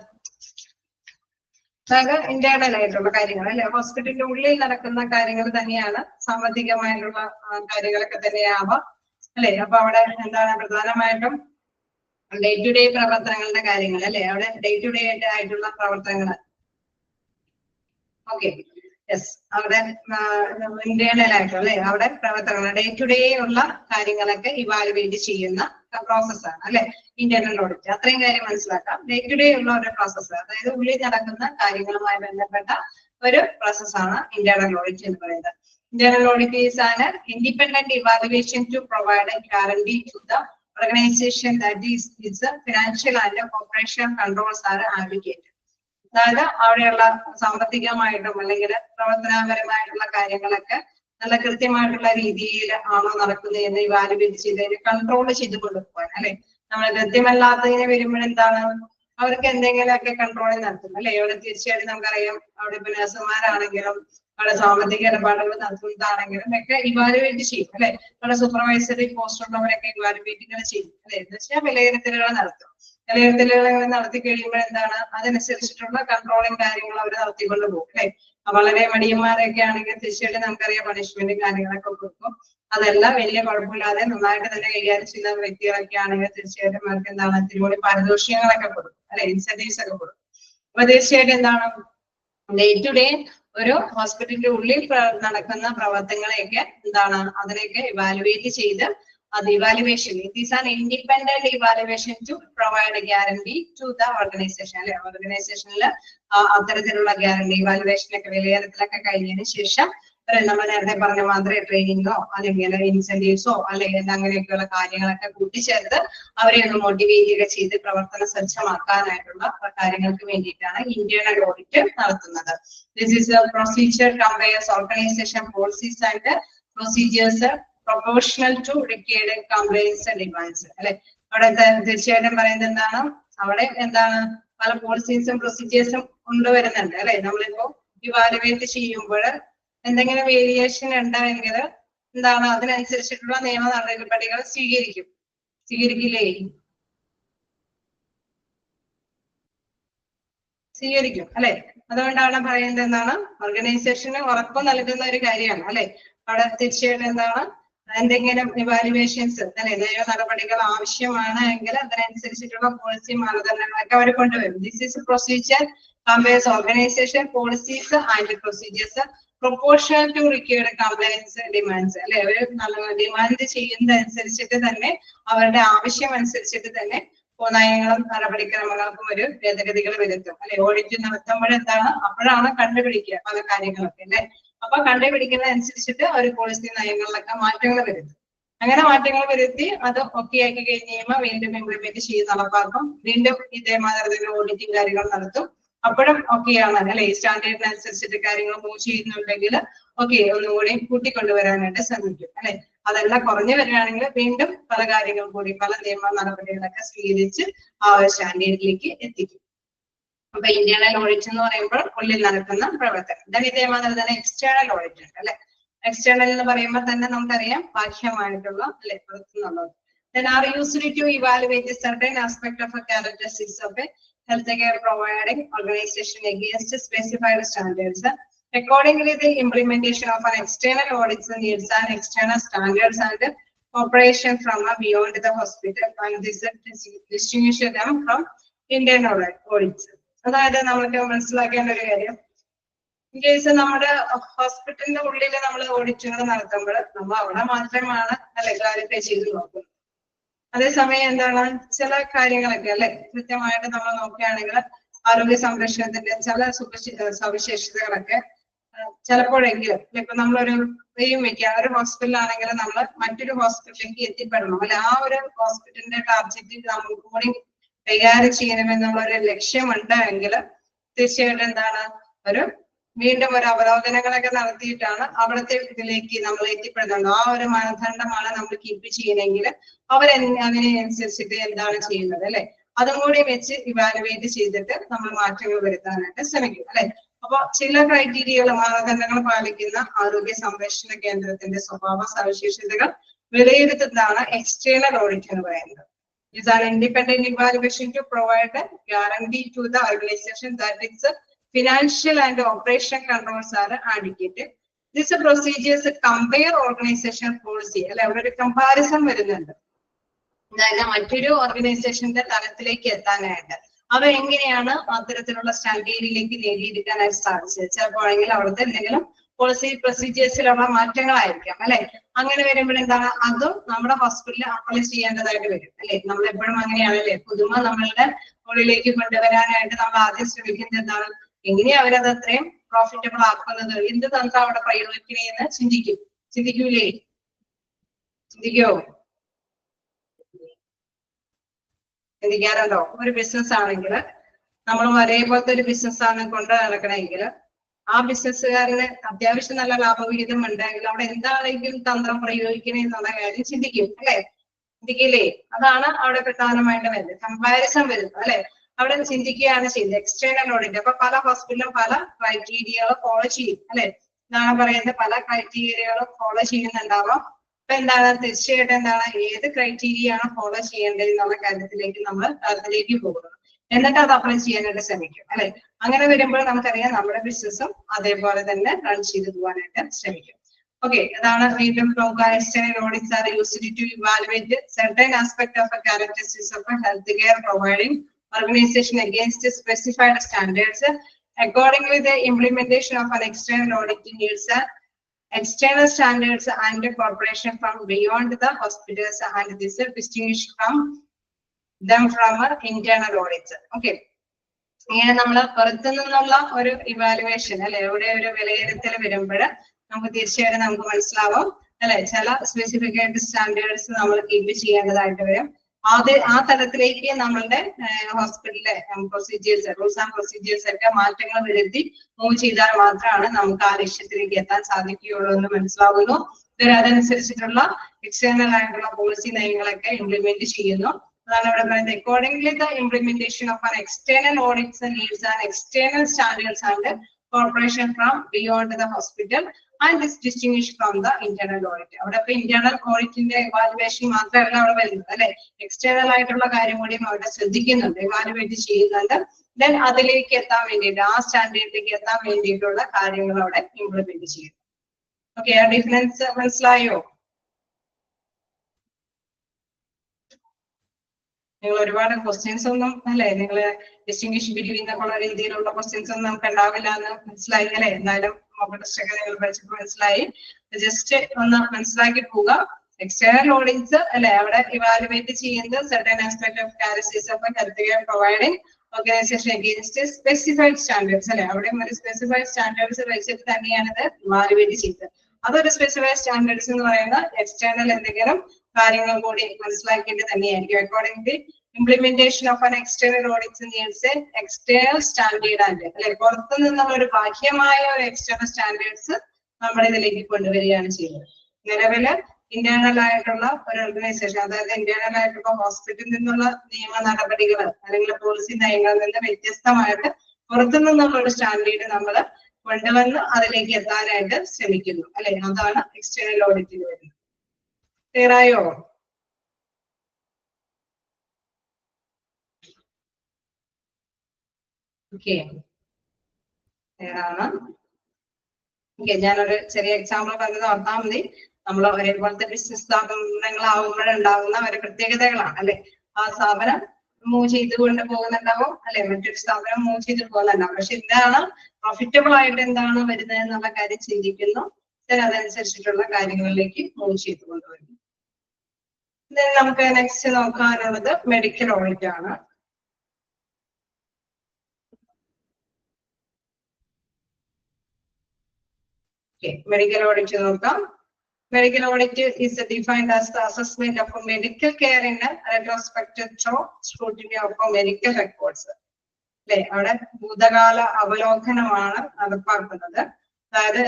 അതായത് ഇന്റേണൽ ആയിട്ടുള്ള കാര്യങ്ങൾ അല്ലെ, ഹോസ്പിറ്റലിന്റെ ഉള്ളിൽ നടക്കുന്ന കാര്യങ്ങൾ തന്നെയാണ്, സാമ്പത്തികമായിട്ടുള്ള കാര്യങ്ങളൊക്കെ തന്നെയാവാം അല്ലെ. അപ്പൊ അവിടെ എന്താണ് പ്രധാനമായിട്ടും ഡേ ടു ഡേ പ്രവർത്തനങ്ങളുടെ കാര്യങ്ങൾ അല്ലെ, അവിടെ ഡേ ടു ഡേ ആയിട്ടുള്ള പ്രവർത്തനങ്ങൾ. ഓക്കെ, യെസ്, അവിടെ ഇന്റേണൽ ആയിട്ടുള്ള അല്ലെ, അവിടെ പ്രവർത്തനങ്ങൾ ഡേ ടു ഡേ ഉള്ള കാര്യങ്ങളൊക്കെ ഇവാലുവേറ്റ് ചെയ്യുന്ന പ്രോസസ്സാണ് അല്ലെ ഇന്റേണൽ ഓഡിറ്റ്. അത്രയും കാര്യം മനസ്സിലാക്കാം. ഡേ ടു ഡേ ഉള്ള ഒരു പ്രോസസ്സ്, അതായത് ഉള്ളിൽ നടക്കുന്ന കാര്യങ്ങളുമായി ബന്ധപ്പെട്ട ഒരു പ്രോസസ്സാണ് ഇന്റേണൽ ഓഡിറ്റ് എന്ന് പറയുന്നത്. Internal audit is an independent evaluation to provide guarantee to the organisation that is its financial and operation controls are applicated. അതായത് അവിടെയുള്ള സാമ്പത്തികമായിട്ടും അല്ലെങ്കിൽ പ്രവർത്തനപരമായിട്ടുള്ള കാര്യങ്ങളൊക്കെ നല്ല കൃത്യമായിട്ടുള്ള രീതിയിൽ ആണോ നടക്കുന്നത് എന്ന് ഇവാലുവേറ്റ് ചെയ്ത് കൺട്രോൾ ചെയ്ത് കൊണ്ടുപോകാൻ അല്ലെ. നമ്മൾ കൃത്യമല്ലാത്തതിന് വരുമ്പോഴെന്താണ് അവർക്ക് എന്തെങ്കിലുമൊക്കെ കൺട്രോളിൽ നടത്തും അല്ലെ. അവിടെ തീർച്ചയായിട്ടും നമുക്കറിയാം, അവിടെ ഇപ്പൊ നഴ്സുമാരാണെങ്കിലും അവിടെ സാമ്പത്തിക ഇടപാടുകൾ നടത്തുന്നതാണെങ്കിലും ഒക്കെ ഇവാലുവേറ്റ് ചെയ്യും അല്ലെ. അവിടെ സൂപ്പർവൈസറി പോസ്റ്റ് ഉള്ളവരൊക്കെ ഇവാലുവേറ്റുകൾ ചെയ്യും അല്ലെ, എന്ന് വെച്ചാൽ വിലയിരുത്തലുകൾ നടത്തും. വിലയിരുത്തലുകൾ നടത്തി കഴിയുമ്പോൾ എന്താണ് അതിനനുസരിച്ചിട്ടുള്ള കൺട്രോളിങ് കാര്യങ്ങൾ അവർ നടത്തിക്കൊണ്ട് പോകും അല്ലെ. വളരെ മടിയന്മാരൊക്കെ ആണെങ്കിൽ തീർച്ചയായിട്ടും നമുക്കറിയാം പണിഷ്മെന്റും കാര്യങ്ങളൊക്കെ കൊടുക്കും. അതെല്ലാം വലിയ കുഴപ്പമില്ലാതെ നന്നായിട്ട് തന്നെ കൈകാര്യം ചെയ്യുന്ന വ്യക്തികളൊക്കെ ആണെങ്കിൽ തീർച്ചയായിട്ടും അവർക്ക് എന്താണ് തിരുവോണി പാരിതോഷികങ്ങളൊക്കെ കൊടുക്കും അല്ലെ, ഇൻസെന്റീവ്സ് ഒക്കെ കൊടുക്കും. അപ്പൊ തീർച്ചയായിട്ടും എന്താണ് ഡേ ടു ഡേ ഒരു ഹോസ്പിറ്റലിന്റെ ഉള്ളിൽ നടക്കുന്ന പ്രവർത്തനങ്ങളെയൊക്കെ എന്താണ് അതിനെയൊക്കെ ഇവാലുവേറ്റ് ചെയ്ത് അത് evaluation, it is an independent evaluation to provide guarantee to the organization അല്ലെ. ഓർഗനൈസേഷനിൽ അത്തരത്തിലുള്ള ഗ്യാരണ്ടി ഇവാലുവേഷൻ ഒക്കെ വിലയിരുത്തലൊക്കെ കഴിഞ്ഞതിന് ശേഷം നമ്മൾ നേരത്തെ പറഞ്ഞ മാതിരി ട്രെയിനിങ്ങോ അല്ലെങ്കിൽ ഇൻസെന്റീവ്സോ അല്ലെങ്കിൽ അങ്ങനെയൊക്കെയുള്ള കാര്യങ്ങളൊക്കെ കൂട്ടിച്ചേർത്ത് അവരെ ഒന്ന് മോട്ടിവേറ്റ് ഒക്കെ ചെയ്ത് പ്രവർത്തന സജ്ജമാക്കാനായിട്ടുള്ള കാര്യങ്ങൾക്ക് വേണ്ടിയിട്ടാണ് ഇന്റേണൽ ഓഡിറ്റ് നടത്തുന്നത്. This is a procedure compares organization policies and procedures proportional to required compliance demands അല്ലെ. അവിടെ തീർച്ചയായിട്ടും പറയുന്നത് എന്താണ്, അവിടെ എന്താണ് പല പോളിസീസും പ്രൊസീജിയേഴ്സും കൊണ്ടുവരുന്നുണ്ട് അല്ലെ. നമ്മളിപ്പോ ഇവാലുവേറ്റ് ചെയ്യുമ്പോൾ എന്തെങ്കിലും വേരിയേഷൻ ഉണ്ടെങ്കിൽ എന്താണ് അതിനനുസരിച്ചിട്ടുള്ള നിയമ നടപടികൾ സ്വീകരിക്കില്ലേ? സ്വീകരിക്കും അല്ലെ. അതുകൊണ്ടാണ് പറയുന്നത് എന്താണ് ഓർഗനൈസേഷന് ഉറപ്പ് നൽകുന്ന ഒരു കാര്യമാണ് അല്ലെ. അവിടെ തീർച്ചയായിട്ടും എന്താണ് എന്തെങ്കിലും ഇവാലുവേഷൻസ് അല്ലെ നിയമ നടപടികൾ ആവശ്യമാണ് എങ്കിൽ അതിനനുസരിച്ചിട്ടുള്ള പോളിസി മാനദണ്ഡങ്ങളൊക്കെ അവർ കൊണ്ടുവരും. This is procedure compares organization policies and procedures proportional to required compliance demands അല്ലെ. അവർ ഡിമാൻഡ് ചെയ്യുന്നതനുസരിച്ചിട്ട് തന്നെ അവരുടെ ആവശ്യം അനുസരിച്ചിട്ട് തന്നെ നയങ്ങളും നടപടിക്രമങ്ങൾക്കും ഒരു ഭേദഗതികൾ വരുത്തും അല്ലെ. ഓഡിറ്റ് നടത്തുമ്പോൾ എന്താണ് അപ്പോഴാണ് കണ്ടുപിടിക്കുക പല കാര്യങ്ങളൊക്കെ അല്ലെ. അപ്പൊ കണ്ടുപിടിക്കുന്നതനുസരിച്ചിട്ട് ഒരു പോളിസി നയങ്ങളിലൊക്കെ മാറ്റങ്ങൾ വരുത്തും. അങ്ങനെ മാറ്റങ്ങൾ വരുത്തി അത് ഒക്കെ ആക്കി കഴിഞ്ഞ് കഴിയുമ്പോൾ വീണ്ടും ഇംപ്ലിമെന്റ് ചെയ്ത് നടപ്പാക്കും. വീണ്ടും ഇതേമാതിരി തന്നെ ഓഡിറ്റിംഗ് കാര്യങ്ങൾ നടത്തും. അപ്പോഴും ഓക്കെയാണ് അല്ലെ, സ്റ്റാൻഡേർഡിനനുസരിച്ചിട്ട് കാര്യങ്ങൾ മൂവ് ചെയ്യുന്നുണ്ടെങ്കിൽ ഓക്കെ ഒന്നുകൂടി കൂട്ടിക്കൊണ്ടുവരാനായിട്ട് ശ്രമിക്കും അല്ലെ. അതെല്ലാം കുറഞ്ഞു വരികയാണെങ്കിൽ വീണ്ടും പല കാര്യങ്ങൾ കൂടി പല നിയമ നടപടികളൊക്കെ സ്വീകരിച്ച് ആ ഒരു സ്റ്റാൻഡേർഡിലേക്ക് എത്തിക്കും. അപ്പൊ ഇന്റേണൽ ഓഡിറ്റ് എന്ന് പറയുമ്പോൾ ഉള്ളിൽ നടക്കുന്ന പ്രവർത്തനം. ഇതേമാതിരി തന്നെ എക്സ്റ്റേണൽ ഓഡിറ്റ് ഉണ്ട് അല്ലെ. എക്സ്റ്റേണൽ എന്ന് പറയുമ്പോൾ തന്നെ നമുക്കറിയാം ബാഹ്യമായിട്ടുള്ള അല്ലെ പുറത്തുനിന്നുള്ളത്. Then are used to evaluate a certain aspect of a characteristics of a healthcare providing organization against specified standards. Accordingly, the implementation of an external audit needs an external standards and operation from beyond the hospital, and this distinguishes them from internal audits. അതായത് നമുക്ക് മനസ്സിലാക്കേണ്ട ഒരു കാര്യം, in case നമ്മുടെ ഹോസ്പിറ്റലിന്റെ ഉള്ളിൽ നമ്മൾ ഓഡിറ്റുകൾ നടത്തുമ്പോൾ നമ്മൾ അവിടെ മാത്രമാണ് അല്ലെ ക്ലാരിഫൈ ചെയ്ത് നോക്കുന്നത്. അതേസമയം എന്താണ് ചില കാര്യങ്ങളൊക്കെ അല്ലെ കൃത്യമായിട്ട് നമ്മൾ നോക്കുകയാണെങ്കിൽ ആരോഗ്യ സംരക്ഷണത്തിന്റെ ചില സവിശേഷതകളൊക്കെ ചിലപ്പോഴെങ്കിലും ഇപ്പൊ നമ്മളൊരു വെക്കാം, ഒരു ഹോസ്പിറ്റലാണെങ്കിൽ നമ്മൾ മറ്റൊരു ഹോസ്പിറ്റലിലേക്ക് എത്തിപ്പെടണം അല്ലെ, ആ ഒരു ഹോസ്പിറ്റലിന്റെ ടാർഗറ്റ് നമുക്ക് കൂടി കൈകാര്യം ചെയ്യണമെന്നുള്ള ഒരു ലക്ഷ്യമുണ്ട് എങ്കിൽ തീർച്ചയായിട്ടും എന്താണ് വീണ്ടും ഒരു അവലോകനങ്ങളൊക്കെ നടത്തിയിട്ടാണ് അവിടുത്തെ ഇതിലേക്ക് നമ്മൾ എത്തിപ്പെടുന്നുണ്ട്. ആ ഒരു മാനദണ്ഡമാണ് നമ്മൾ കീപ്പ് ചെയ്യണമെങ്കിൽ അതിനനുസരിച്ചിട്ട് എന്താണ് ചെയ്യുന്നത് അല്ലെ, അതും കൂടി വെച്ച് ഇവാലുവേറ്റ് ചെയ്തിട്ട് നമ്മൾ മാറ്റങ്ങൾ വരുത്താനായിട്ട് ശ്രമിക്കും അല്ലെ. അപ്പൊ ചില ക്രൈറ്റീരിയകൾ മാനദണ്ഡങ്ങൾ പാലിക്കുന്ന ആരോഗ്യ സംരക്ഷണ കേന്ദ്രത്തിന്റെ സ്വഭാവ സവിശേഷതകൾ വിലയിരുത്തുന്നതാണ് എക്സ്റ്റേണൽ ഓഡിറ്റ് എന്ന് പറയുന്നത്. Is an independent evaluation to provide a guarantee to the organization that its financial and operational controls are adequate. This procedures compare organization policy. അല്ലെ, അവിടെ ഒരു കമ്പാരിസൺ വരുന്നുണ്ട്. അതായത് മറ്റൊരു ഓർഗനൈസേഷന്റെ തലത്തിലേക്ക് എത്താനായിട്ട് അവ എങ്ങനെയാണ് അത്തരത്തിലുള്ള സ്റ്റാൻഡേർഡിലേക്ക് നേടിയെടുക്കാനായിട്ട് സാധിച്ചത്. ചിലപ്പോഴെങ്കിൽ അവിടുത്തെ എന്തെങ്കിലും പോളിസി പ്രൊസീജിയേഴ്സിലുള്ള മാറ്റങ്ങളായിരിക്കാം അല്ലെ. അങ്ങനെ വരുമ്പോൾ എന്താണ് അതും നമ്മുടെ ഹോസ്പിറ്റലിൽ അപ്ലൈ ചെയ്യേണ്ടതായിട്ട് വരും അല്ലെ. നമ്മളെപ്പോഴും അങ്ങനെയാണല്ലേ, പുതുമ നമ്മളുടെ ഉള്ളിലേക്ക് കൊണ്ടുവരാനായിട്ട് നമ്മൾ ആദ്യം ശ്രമിക്കുന്നത് എന്താണ്, എങ്ങനെയാ അവരത് അത്രയും പ്രോഫിറ്റബിൾ ആക്കുന്നത്, എന്ത് തന്ത്രം അവിടെ പ്രയോഗിക്കണേന്ന് ചിന്തിക്കൂലേ? ചിന്തിക്കോ? ചിന്തിക്കാറുണ്ടോ? ഒരു ബിസിനസ് ആണെങ്കിൽ നമ്മളും ഒരേപോലത്തെ ഒരു ബിസിനസ് ആണ് കൊണ്ട് നടക്കണമെങ്കിൽ ആ ബിസിനസ്സുകാരന് അത്യാവശ്യം നല്ല ലാഭവിഹിതം ഉണ്ടെങ്കിൽ അവിടെ എന്താണെങ്കിലും തന്ത്രം പ്രയോഗിക്കണേ എന്നുള്ള കാര്യം ചിന്തിക്കും അല്ലെ, ചിന്തിക്കില്ലേ? അതാണ് അവിടെ പ്രധാനമായിട്ട് വരുന്നത്, കമ്പാരിസൺ വരുന്നത് അല്ലെ. അവിടെ ചിന്തിക്കുകയാണ് ചെയ്യുന്നത്. എക്സ്റ്റേണൽ ഓഡിറ്റ് അപ്പൊ പല ഹോസ്പിറ്റലും പല ക്രൈറ്റീരിയകൾ ഫോളോ ചെയ്യും അല്ലെ. ഇതാണ് പറയുന്നത്, പല ക്രൈറ്റീരിയകളും ഫോളോ ചെയ്യുന്നുണ്ടാവാം. അപ്പൊ എന്താണ് തീർച്ചയായിട്ടും എന്താണ് ഏത് ക്രൈറ്റീരിയ ആണ് ഫോളോ ചെയ്യേണ്ടത് എന്നുള്ള കാര്യത്തിലേക്ക് നമ്മൾ അതിലേക്ക് പോകുന്നത്, എന്നിട്ട് അത് അപ്ലൈ ചെയ്യാനായിട്ട് ശ്രമിക്കും അല്ലെ. അങ്ങനെ വരുമ്പോൾ നമുക്കറിയാം നമ്മുടെ ബിസിനസ്സും അതേപോലെ തന്നെ റൺ ചെയ്ത് പോകാനായിട്ട് ശ്രമിക്കും. ഓക്കെ, അതാണ് വീണ്ടും external audits are used to evaluate certain aspect of a characteristics of a healthcare providing organization against specified standards. Accordingly, the implementation of an external audit needs external standards and cooperation from beyond the hospitals, and this is distinguished from them from internal audits. Okay, ഇങ്ങനെ നമ്മൾ പുറത്തു നിന്നുള്ള ഒരു evaluation അല്ലെ, ഇവിടെ ഒരു വിലയിരുത്തൽ വരുമ്പോൾ നമുക്ക് തീർച്ചയായിട്ടും നമുക്ക് മനസ്സിലാവും അല്ലെ, ചില സ്പെസിഫിക് ആയിട്ട് സ്റ്റാൻഡേർഡ്സ് നമ്മൾ കീപ്പ് ചെയ്യേണ്ടതായിട്ട് വരും. ആ തലത്തിലേക്ക് നമ്മളുടെ ഹോസ്പിറ്റലിലെ പ്രൊസീജിയേഴ്സ് റൂൾസ് ആൻഡ് പ്രൊസീജിയേഴ്സ് ഒക്കെ മാറ്റങ്ങൾ വരുത്തി മൂവ് ചെയ്താൽ മാത്രമാണ് നമുക്ക് ആ ലക്ഷ്യത്തിലേക്ക് എത്താൻ സാധിക്കുകയുള്ളൂ എന്ന് മനസ്സിലാവുന്നു. അതനുസരിച്ചിട്ടുള്ള എക്സ്റ്റേണൽ ആയിട്ടുള്ള പോളിസി നയങ്ങളൊക്കെ ഇംപ്ലിമെന്റ് ചെയ്യുന്നു. അതാണ് ഇവിടെ പറയുന്നത്. Accordingly, the implementation of an external audit needs an external standards and cooperation from beyond the hospital, and is distinguished from the internal audit. അവിടെ ഇപ്പൊ ഇന്റേണൽ ഓഡിറ്റിന്റെ ഇവാലുവേഷൻ മാത്രമല്ല അവിടെ വരുന്നത് അല്ലെ, എക്സ്റ്റേണൽ ആയിട്ടുള്ള കാര്യം കൂടി അവിടെ ശ്രദ്ധിക്കുന്നുണ്ട്, ഇവാലുവേറ്റ് ചെയ്യുന്നുണ്ട്. ദെൻ അതിലേക്ക് എത്താൻ വേണ്ടിയിട്ട് ആ സ്റ്റാൻഡേർഡിലേക്ക് എത്താൻ വേണ്ടിയിട്ടുള്ള കാര്യങ്ങൾ അവിടെ ഇംപ്ലിമെന്റ് ചെയ്യുന്നു. ഓക്കെ, ആ ഡിഫറൻസ് മനസ്സിലായോ? നിങ്ങൾ ഒരുപാട് ക്വസ്റ്റ്യൻസ് ഒന്നും അല്ലെ, നിങ്ങൾ ഡിസ്റ്റിംഗ്വിഷ് ബിറ്റ്വീൻ എന്നൊക്കെയുള്ള രീതിയിലുള്ള ക്വസ്റ്റ്യൻസ് ഒന്നും നമുക്ക് ഉണ്ടാവില്ല എന്ന് മനസ്സിലായി അല്ലെ. എന്തായാലും മോക്ക് ടെസ്റ്റ് ഒക്കെ നിങ്ങൾ പഠിച്ചപ്പോൾ മനസ്സിലായി. ജസ്റ്റ് ഒന്ന് മനസ്സിലാക്കി പോവുക. എക്സ്റ്റേണൽ ഓഡിറ്റ്സ് അല്ലെ, അവിടെ ഇവാലുവേറ്റ് ചെയ്യുന്നത് certain aspect of characteristics of healthcare providing organization against specified standards അല്ലെ. അവിടെ ഒരു സ്പെസിഫൈഡ് സ്റ്റാൻഡേർഡ്സ് വെച്ചിട്ട് തന്നെയാണ് ഇത് ഇവാലുവേറ്റ് ചെയ്തത്. അതൊരു സ്പെസിഫൈഡ് സ്റ്റാൻഡേർഡ്സ് എന്ന് പറയുന്ന എക്സ്റ്റേണൽ എന്തെങ്കിലും കാര്യങ്ങൾ കൂടി മനസ്സിലാക്കേണ്ടത് തന്നെയായിരിക്കും. Accordingly implementation of an external audit needs an external standard and അല്ലെ പുറത്തു നിന്നുള്ള ഒരു ബാഹ്യമായ ഒരു external standards നമ്മൾ ഇതിലേക്ക് കൊണ്ടുവരികയാണ് ചെയ്യുന്നത്. നിലവില് ഇന്റേണൽ ആയിട്ടുള്ള ഒരു ഓർഗനൈസേഷൻ, അതായത് ഇന്റേണൽ ആയിട്ടുള്ള ഹോസ്പിറ്റലിൽ നിന്നുള്ള നിയമ നടപടികൾ അല്ലെങ്കിൽ പോളിസി നയങ്ങളിൽ നിന്ന് വ്യത്യസ്തമായിട്ട് പുറത്തു നിന്നുള്ള ഒരു സ്റ്റാൻഡേർഡ് നമ്മൾ കൊണ്ടുവന്ന് അതിലേക്ക് എത്താനായിട്ട് ശ്രമിക്കുന്നു അല്ലെ. അതാണ് എക്സ്റ്റേണൽ ഓഡിറ്റിൽ വരുന്നത്. ക്ലിയർ ആയോ? ഓക്കെ, ക്ലിയർ ആണ്. ഓക്കെ, ഞാനൊരു ചെറിയ എക്സാമ്പിൾ പറഞ്ഞത് ഓർത്താൽ മതി. നമ്മൾ ഒരേപോലത്തെ ബിസിനസ് സ്ഥാപനങ്ങളാവുമ്പോഴുണ്ടാകുന്ന ഒരു പ്രത്യേകതകളാണ് അല്ലെ. ആ സ്ഥാപനം മൂവ് ചെയ്തുകൊണ്ട് പോകുന്നുണ്ടാവും അല്ലെ, മറ്റൊരു സ്ഥാപനം മൂവ് ചെയ്ത് പോകുന്നുണ്ടാവും. പക്ഷെ എന്താണ് പ്രോഫിറ്റബിൾ ആയിട്ട് എന്താണ് വരുന്നത് എന്നുള്ള കാര്യം ചിന്തിക്കുന്നു, അതനുസരിച്ചിട്ടുള്ള കാര്യങ്ങളിലേക്ക് മൂവ് ചെയ്ത് കൊണ്ടുവരുന്നു. നമുക്ക് നെക്സ്റ്റ് നോക്കാനുള്ളത് മെഡിക്കൽ ഓഡിറ്റ് ആണ്. മെഡിക്കൽ ഓഡിറ്റ് നോക്കാം. Medical audit is defined as the assessment of a medical care in a retrospective scrutiny of a medical records. അവിടെ ഭൂതകാല അവലോകനമാണ് നടപ്പാക്കുന്നത്. അതായത്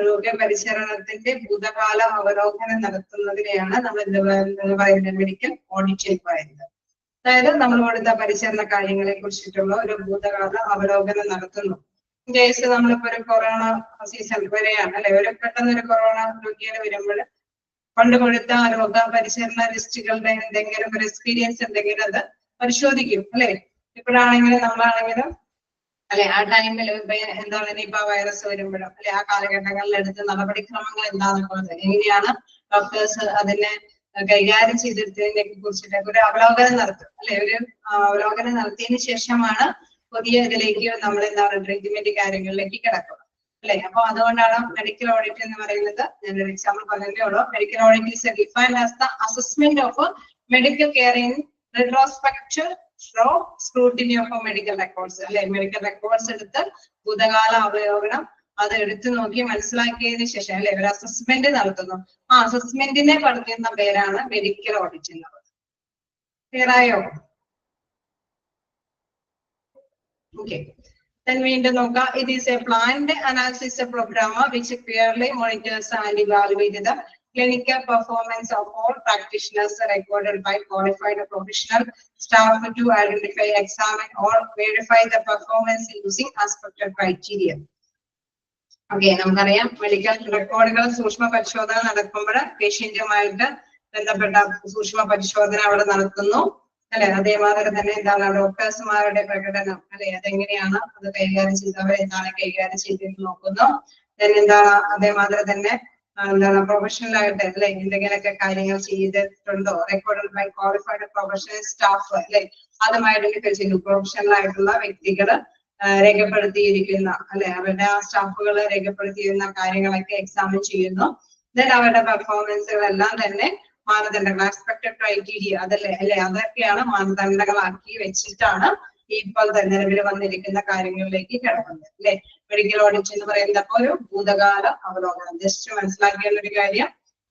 രോഗപരിചരണത്തിന്റെ ഭൂതകാല അവലോകനം നടത്തുന്നതിനെയാണ് നമ്മൾ എന്താ പറയുന്നത്, മെഡിക്കൽ ഓഡിറ്റ് പറയുന്നത്. അതായത് നമ്മൾ കൊടുത്ത പരിചരണ കാര്യങ്ങളെ കുറിച്ചിട്ടുള്ള ഒരു ഭൂതകാല അവലോകനം നടത്തുന്നു. കേസ് നമ്മളിപ്പോ ഒരു കൊറോണ സീസൺ വരെയാണ് അല്ലെ, ഒരു പെട്ടെന്ന് ഒരു കൊറോണ രോഗികൾ വരുമ്പോൾ പണ്ട് കൊടുത്ത രോഗ പരിചരണ ലിസ്റ്റുകളുടെ എന്തെങ്കിലും ഒരു എക്സ്പീരിയൻസ് ഉണ്ടെങ്കിൽ അത് പരിശോധിക്കും അല്ലെ. ഇപ്പോഴാണെങ്കിലും നമ്മളാണെങ്കിലും അല്ലെ ആ ടൈമിൽ എന്താണ് നിപ വൈറസ് വരുമ്പോഴും അല്ലെ ആ കാലഘട്ടങ്ങളിൽ എടുത്ത നടപടിക്രമങ്ങൾ എന്താണെന്നുള്ളത്, എങ്ങനെയാണ് ഡോക്ടേഴ്സ് അതിനെ കൈകാര്യം ചെയ്തെടുത്തതിനെ കുറിച്ചിട്ടൊക്കെ ഒരു അവലോകനം നടത്തും അല്ലെ. ഒരു അവലോകനം നടത്തിയതിനു ശേഷമാണ് പുതിയ ഇതിലേക്ക് നമ്മൾ എന്താണ് ട്രീറ്റ്മെന്റ് കാര്യങ്ങളിലേക്ക് കിടക്കുക അല്ലെ. അപ്പൊ അതുകൊണ്ടാണ് മെഡിക്കൽ ഓഡിറ്റ് എന്ന് പറയുന്നത്. ഞാനൊരു എക്സാമ്പിൾ പറഞ്ഞതേ ഉള്ളൂ. Medical audit is defined as the assessment of medical care in retrospective scrutiny of medical records അല്ലെ. മെഡിക്കൽ റെക്കോർഡ്സ് എടുത്ത് ഭൂതകാല അവലോകനം അത് എടുത്തു നോക്കി മനസ്സിലാക്കിയതിനു ശേഷം അല്ലെ ഒരു അസസ്മെന്റ് നടത്തുന്നു. ആ അസസ്മെന്റിനെ പറഞ്ഞിരുന്ന പേരാണ് മെഡിക്കൽ ഓഡിറ്റ് എന്നുള്ളത്. ക്ലിയർ ആയോ? Okay. Then we need to know it is a planned analysis program which clearly monitors and evaluates the clinical performance of all practitioners recorded by qualified professional staff to identify, examine, or verify the performance using aspected criteria. Okay, നമുക്കറിയാം medical റെക്കോർഡുകൾ സൂക്ഷ്മ പരിശോധന നടക്കുമ്പോൾ പേഷ്യന്റുമായിട്ട് ബന്ധപ്പെട്ട സൂക്ഷ്മ പരിശോധന അവിടെ നടത്തുന്നു അല്ലെ. അതേമാതിരി തന്നെ എന്താണ് ഡോക്ടേഴ്സുമാരുടെ പ്രകടനം അല്ലെ, അതെങ്ങനെയാണ് അത് കൈകാര്യം ചെയ്ത് അവർ എന്താണ് കൈകാര്യം ചെയ്തെന്ന് നോക്കുന്നു. എന്താണ് അതേമാതിരി തന്നെ എന്താണ് പ്രൊഫഷണൽ ആയിട്ട് അല്ലെ എന്തെങ്കിലുമൊക്കെ കാര്യങ്ങൾ ചെയ്തിട്ടുണ്ടോ, record by qualified professional staff അല്ലെ, അതുമായി ഐഡന്റിഫൈ ചെയ്തു. പ്രൊഫഷണൽ ആയിട്ടുള്ള വ്യക്തികള് രേഖപ്പെടുത്തിയിരിക്കുന്ന അല്ലെ അവരുടെ ആ സ്റ്റാഫുകൾ രേഖപ്പെടുത്തിയിരുന്ന കാര്യങ്ങളൊക്കെ എക്സാമിൻ ചെയ്യുന്നു. ദെൻ അവരുടെ പെർഫോമൻസുകളെല്ലാം തന്നെ മാനദണ്ഡങ്ങൾ എക്സ്പെക്ടഡ് ക്രൈറ്റീരിയ അതല്ലേ അല്ലെ അതൊക്കെയാണ് മാനദണ്ഡങ്ങളാക്കി വെച്ചിട്ടാണ് ഇപ്പോൾ നിലവിൽ വന്നിരിക്കുന്ന കാര്യങ്ങളിലേക്ക് കിടക്കുന്നത് അല്ലെ. മെഡിക്കൽ ഓഡിറ്റ് എന്ന് പറയുന്നത് അപ്പൊ ഒരു ഭൂതകാല അവലോകനം. ജസ്റ്റ് മനസ്സിലാക്കേണ്ട ഒരു കാര്യം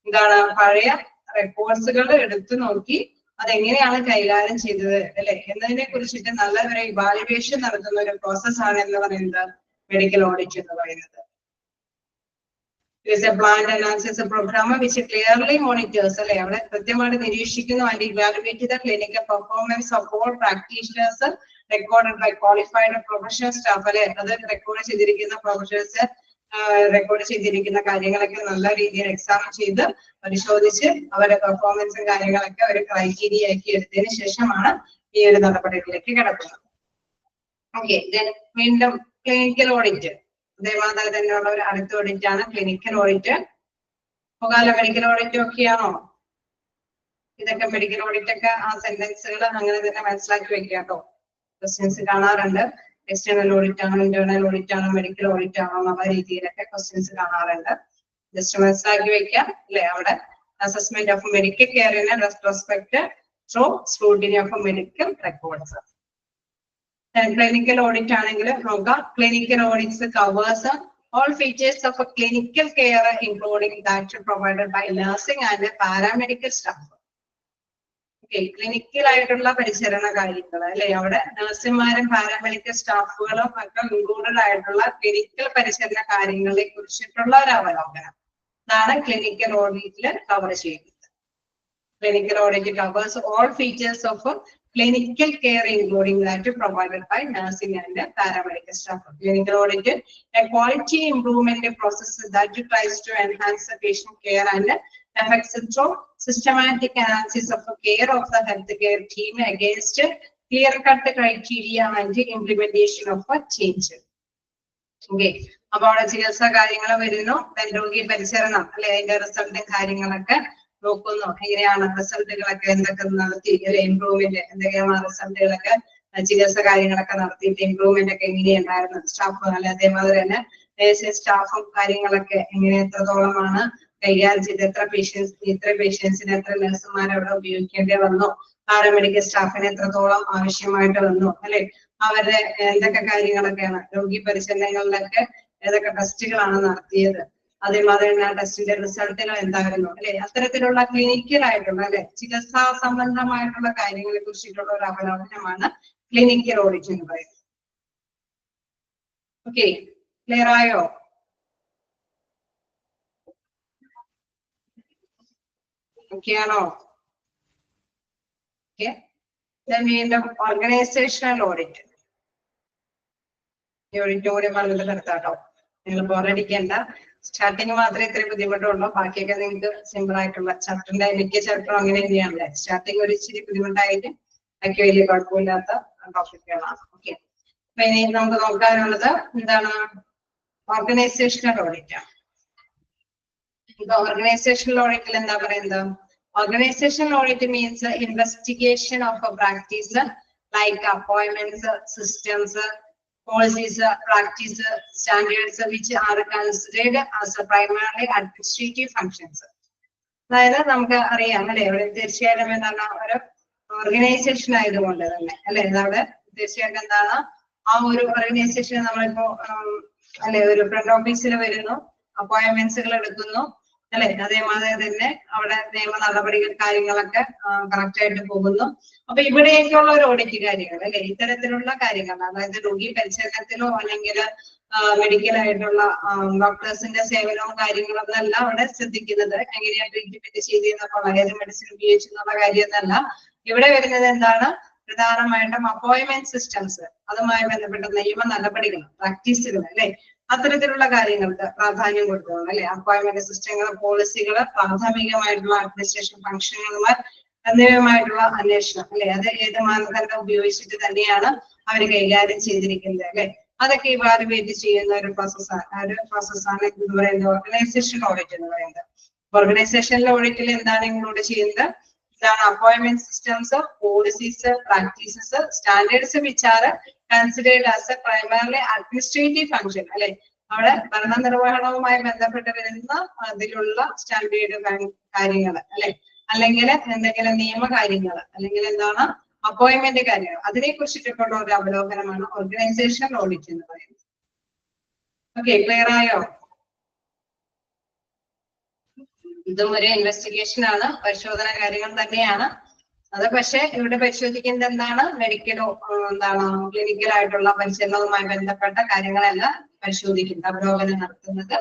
എന്താണ്, പഴയ റെക്കോർഡ്സുകൾ എടുത്തു നോക്കി അതെങ്ങനെയാണ് കൈകാര്യം ചെയ്തത് അല്ലെ എന്നതിനെ കുറിച്ചിട്ട് നല്ല ഒരു ഇവാലുവേഷൻ നടത്തുന്ന ഒരു പ്രോസസ് ആണ് എന്ന് പറയുന്നത് മെഡിക്കൽ ഓഡിറ്റ് എന്ന് പറയുന്നത്. It is a planned analysis program which clearly monitors അല്ലെ അവിടെ കൃത്യമായിട്ട് നിരീക്ഷിക്കുന്നു and evaluate the clinical performance of all practitioners recorded by qualified professional staff അല്ലെ. അത് റെക്കോർഡ് ചെയ്തിരിക്കുന്ന പ്രൊഫഷണൽസ് റെക്കോർഡ് ചെയ്തിരിക്കുന്ന കാര്യങ്ങളൊക്കെ നല്ല രീതിയിൽ എക്സാമിൻ ചെയ്ത് പരിശോധിച്ച് അവരുടെ പെർഫോമൻസും കാര്യങ്ങളൊക്കെ ഒരു ക്രൈറ്റീരിയ ആക്കി എടുത്തതിന് ശേഷമാണ് ഈ ഒരു നടപടികളിലേക്ക് കിടക്കുന്നത്. ഓക്കെ, വീണ്ടും ക്ലിനിക്കൽ ഓഡിറ്റ് അതേമാതിരി തന്നെയുള്ള ഒരു അടുത്ത ഓഡിറ്റ് ആണ് ക്ലിനിക്കൽ ഓഡിറ്റ്. പോകാല മെഡിക്കൽ ഓഡിറ്റ് ഒക്കെയാണോ? ഇതൊക്കെ മെഡിക്കൽ ഓഡിറ്റ് ഒക്കെ ആ സെന്റൻസുകൾ അങ്ങനെ തന്നെ മനസ്സിലാക്കി വെക്കുക കേട്ടോ. ക്വസ്റ്റ്യൻസ് കാണാറുണ്ട്. എക്സ്റ്റേണൽ ഓഡിറ്റ് ആണോ, ഇന്റേണൽ ഓഡിറ്റ് ആണോ, മെഡിക്കൽ ഓഡിറ്റ് ആണോ എന്നുള്ള രീതിയിലൊക്കെ ക്വസ്റ്റ്യൻസ് കാണാറുണ്ട്. ജസ്റ്റ് മനസ്സിലാക്കി വെക്കുക അല്ലെ. അവിടെ assessment of medical care in retrospect through scrutiny of medical records. Clinical audit ആണെങ്കിൽ നോക്കാം. Clinical audits covers all features of a clinical care including that provided by nursing and paramedical staff. Clinical ആയിട്ടുള്ള പരിചരണ കാര്യങ്ങൾ അല്ലെ, അവിടെ നഴ്സുമാരും paramedical സ്റ്റാഫുകളും ഒക്കെ included ആയിട്ടുള്ള clinical പരിചരണ കാര്യങ്ങളെ കുറിച്ചിട്ടുള്ള ഒരു അവലോകനം ഇതാണ് ക്ലിനിക്കൽ ഓഡിറ്റിൽ കവർ ചെയ്യുന്നത്. Clinical audit covers all features of clinical care, including that provided by nursing and paramedical staff. Clinical audit, a quality improvement process that tries to enhance the patient care and affects through systematic analysis of the care of the healthcare team against clear-cut criteria and implementation of a change. Okay. അപ്പോൾ അവിടെ ചികിത്സാ കാര്യങ്ങൾ വരുന്നു, രോഗി പരിചരണം അല്ലെ, അതിന്റെ റിസൾട്ടും കാര്യങ്ങളൊക്കെ നോക്കുന്നു. എങ്ങനെയാണ് റിസൾട്ടുകളൊക്കെ എന്തൊക്കെ നടത്തി അല്ലെ, ഇംപ്രൂവ്മെന്റ് എന്തൊക്കെയാണ് റിസൾട്ടുകളൊക്കെ, ചികിത്സ കാര്യങ്ങളൊക്കെ നടത്തിയിട്ട് ഇംപ്രൂവ്മെന്റ് ഒക്കെ എങ്ങനെയുണ്ടായിരുന്നു സ്റ്റാഫ് അല്ലെ, അതേമാതിരി തന്നെ നേഴ്സിംഗ് സ്റ്റാഫും കാര്യങ്ങളൊക്കെ എങ്ങനെ എത്രത്തോളമാണ് കൈകാര്യം ചെയ്ത്, ഇത്ര പേഷ്യൻസിന് എത്ര നഴ്സുമാരെ അവിടെ ഉപയോഗിക്കേണ്ടി വന്നു, പാരാമെഡിക്കൽ സ്റ്റാഫിന് എത്രത്തോളം ആവശ്യമായിട്ട് വന്നു അല്ലെ, അവരുടെ എന്തൊക്കെ കാര്യങ്ങളൊക്കെയാണ് രോഗി പരിചരണങ്ങളിലൊക്കെ ഏതൊക്കെ ടെസ്റ്റുകളാണ് നടത്തിയത്, അതേമാതിരി തന്നെ ആ ടെസ്റ്റിന്റെ റിസൾട്ടുകൾ എന്തായിരുന്നു അല്ലെ, അത്തരത്തിലുള്ള ക്ലിനിക്കൽ ആയിട്ടുള്ള അല്ലെ ചികിത്സാ സംബന്ധമായിട്ടുള്ള കാര്യങ്ങളെ കുറിച്ചിട്ടുള്ള ഒരു അവലോകനമാണ് ക്ലിനിക്കൽ ഓഡിറ്റ് എന്ന് പറയുന്നത്. ഓക്കെ, ക്ലിയർ ആയോ? ഓക്കെ ആണോ? ഓക്കെ, വീണ്ടും ഓർഗനൈസേഷണൽ ഓഡിറ്റ്. ഈ ഓഡിറ്റ് കൂടി വളരെ നിർത്താട്ടോ, നിങ്ങൾ ബോറടിക്കേണ്ട. സ്റ്റാർട്ടിങ് മാത്രമേ ഇത്രയും ബുദ്ധിമുട്ടുള്ളൂ, ബാക്കിയൊക്കെ നിങ്ങൾക്ക് സിമ്പിൾ ആയിട്ടുള്ള ചാപ്റ്ററിന്റെ മിക്ക ചാപ്റ്ററും അങ്ങനെ തന്നെയാണല്ലേ. സ്റ്റാർട്ടിങ് ഒരു ഇച്ചിരി ബുദ്ധിമുട്ടായിട്ട് ബാക്കി വലിയ കുഴപ്പമില്ലാത്ത ടോപ്പിക്കുകളാണ്. ഓക്കെ, അപ്പൊ ഇനി നമുക്ക് നോക്കാനുള്ളത് എന്താണ്? ഓർഗനൈസേഷണൽ ഓഡിറ്റ് ആണ്. ഇപ്പൊ ഓർഗനൈസേഷണൽ ഓഡിറ്റിൽ എന്താ പറയുന്നത്? Organisational audit means investigation of A practice like appointments, systems, policies, practice, standards which are considered as primarily administrative functions. അതായത് നമുക്ക് അറിയാം അല്ലെ, ഇവിടെ തീർച്ചയായിട്ടും എന്താണ് ഒരു ഓർഗനൈസേഷൻ ആയതുകൊണ്ട് തന്നെ അല്ലെ, അവിടെ തീർച്ചയായിട്ടും എന്താണ് ആ ഒരു ഓർഗനൈസേഷൻ നമ്മളിപ്പോ അല്ലെ ഒരു ഫ്രണ്ട് ഓഫീസിൽ വരുന്നു, അപ്പോയിന്റ്മെന്റ്സുകൾ എടുക്കുന്നു അല്ലെ, അതേമാതിരി തന്നെ അവിടെ നിയമ നടപടികൾ കാര്യങ്ങളൊക്കെ കറക്റ്റ് ആയിട്ട് പോകുന്നു. അപ്പൊ ഇവിടെയൊക്കെയുള്ള ഒരു ഓഡിറ്റ് കാര്യങ്ങൾ അല്ലെ, ഇത്തരത്തിലുള്ള കാര്യങ്ങൾ അതായത് രോഗി പരിചരണത്തിലോ അല്ലെങ്കിൽ മെഡിക്കൽ ആയിട്ടുള്ള ഡോക്ടേഴ്സിന്റെ സേവനവും കാര്യങ്ങളൊന്നും അല്ല അവിടെ ശ്രദ്ധിക്കുന്നത്. എങ്ങനെയാണ് ട്രീറ്റ്മെന്റ് ചെയ്തിരുന്നപ്പോൾ ഏത് മെഡിസിൻ ഉപയോഗിച്ചു എന്നുള്ള കാര്യമൊന്നല്ല. ഇവിടെ വരുന്നത് എന്താണ്? പ്രധാനമായിട്ടും അപ്പോയിന്റ്മെന്റ് സിസ്റ്റംസ്, അതുമായി ബന്ധപ്പെട്ട നിയമ നടപടികൾ, പ്രാക്ടീസുകൾ അല്ലെ, അത്തരത്തിലുള്ള കാര്യങ്ങൾക്ക് പ്രാധാന്യം കൊടുക്കണം അല്ലെ. അപ്പോയിന്റ്മെന്റ് സിസ്റ്റങ്ങൾ, പോളിസികൾ, പ്രാഥമികമായിട്ടുള്ള അഡ്മിനിസ്ട്രേഷൻ ഫംഗ്ഷനുകൾ എന്നിവയുമായിട്ടുള്ള അന്വേഷണം അല്ലെ, അത് ഏത് മാനദണ്ഡം ഉപയോഗിച്ചിട്ട് തന്നെയാണ് അവർ കൈകാര്യം ചെയ്തിരിക്കുന്നത് അല്ലെ, അതൊക്കെ ഇവാലുവേറ്റ് ചെയ്യുന്ന ഒരു പ്രോസസ്സാണ് എന്ന് പറയുന്നത് ഓർഗനൈസേഷൻ ഓഡിറ്റ് എന്ന് പറയുന്നത്. ഓർഗനൈസേഷനിലെ ഓഡിറ്റിൽ എന്താണ് ഇൻക്ലൂഡ് ചെയ്യുന്നത്? ഇതാണ് appointment systems, policies, practices, standards which are considered as A primarily administrative function അല്ലെ, അവിടെ ഭരണനിർവഹണവുമായി ബന്ധപ്പെട്ട് വരുന്ന അതിലുള്ള സ്റ്റാൻഡേർഡ് കാര്യങ്ങൾ അല്ലെ, അല്ലെങ്കിൽ എന്തെങ്കിലും നിയമകാര്യങ്ങൾ, അല്ലെങ്കിൽ എന്താണ് അപ്പോയിന്റ്മെന്റ് കാര്യങ്ങൾ, അതിനെ കുറിച്ചിട്ടുള്ള ഒരു അവലോകനമാണ് ഓർഗനൈസേഷൻ ഓഡിറ്റ് എന്ന് പറയുന്നത്. ഓക്കെ, ക്ലിയർ ആയോ? ഇതും ഒരു ഇൻവെസ്റ്റിഗേഷൻ ആണ്, പരിശോധന കാര്യങ്ങൾ തന്നെയാണ് അത്. പക്ഷെ ഇവിടെ പരിശോധിക്കുന്നത് എന്താണ്? മെഡിക്കലോ എന്താണ് ക്ലിനിക്കൽ ആയിട്ടുള്ള പരിശീലനവുമായി ബന്ധപ്പെട്ട കാര്യങ്ങളെല്ലാം പരിശോധിക്കുന്നത്, അവലോകനം നടത്തുന്നത്.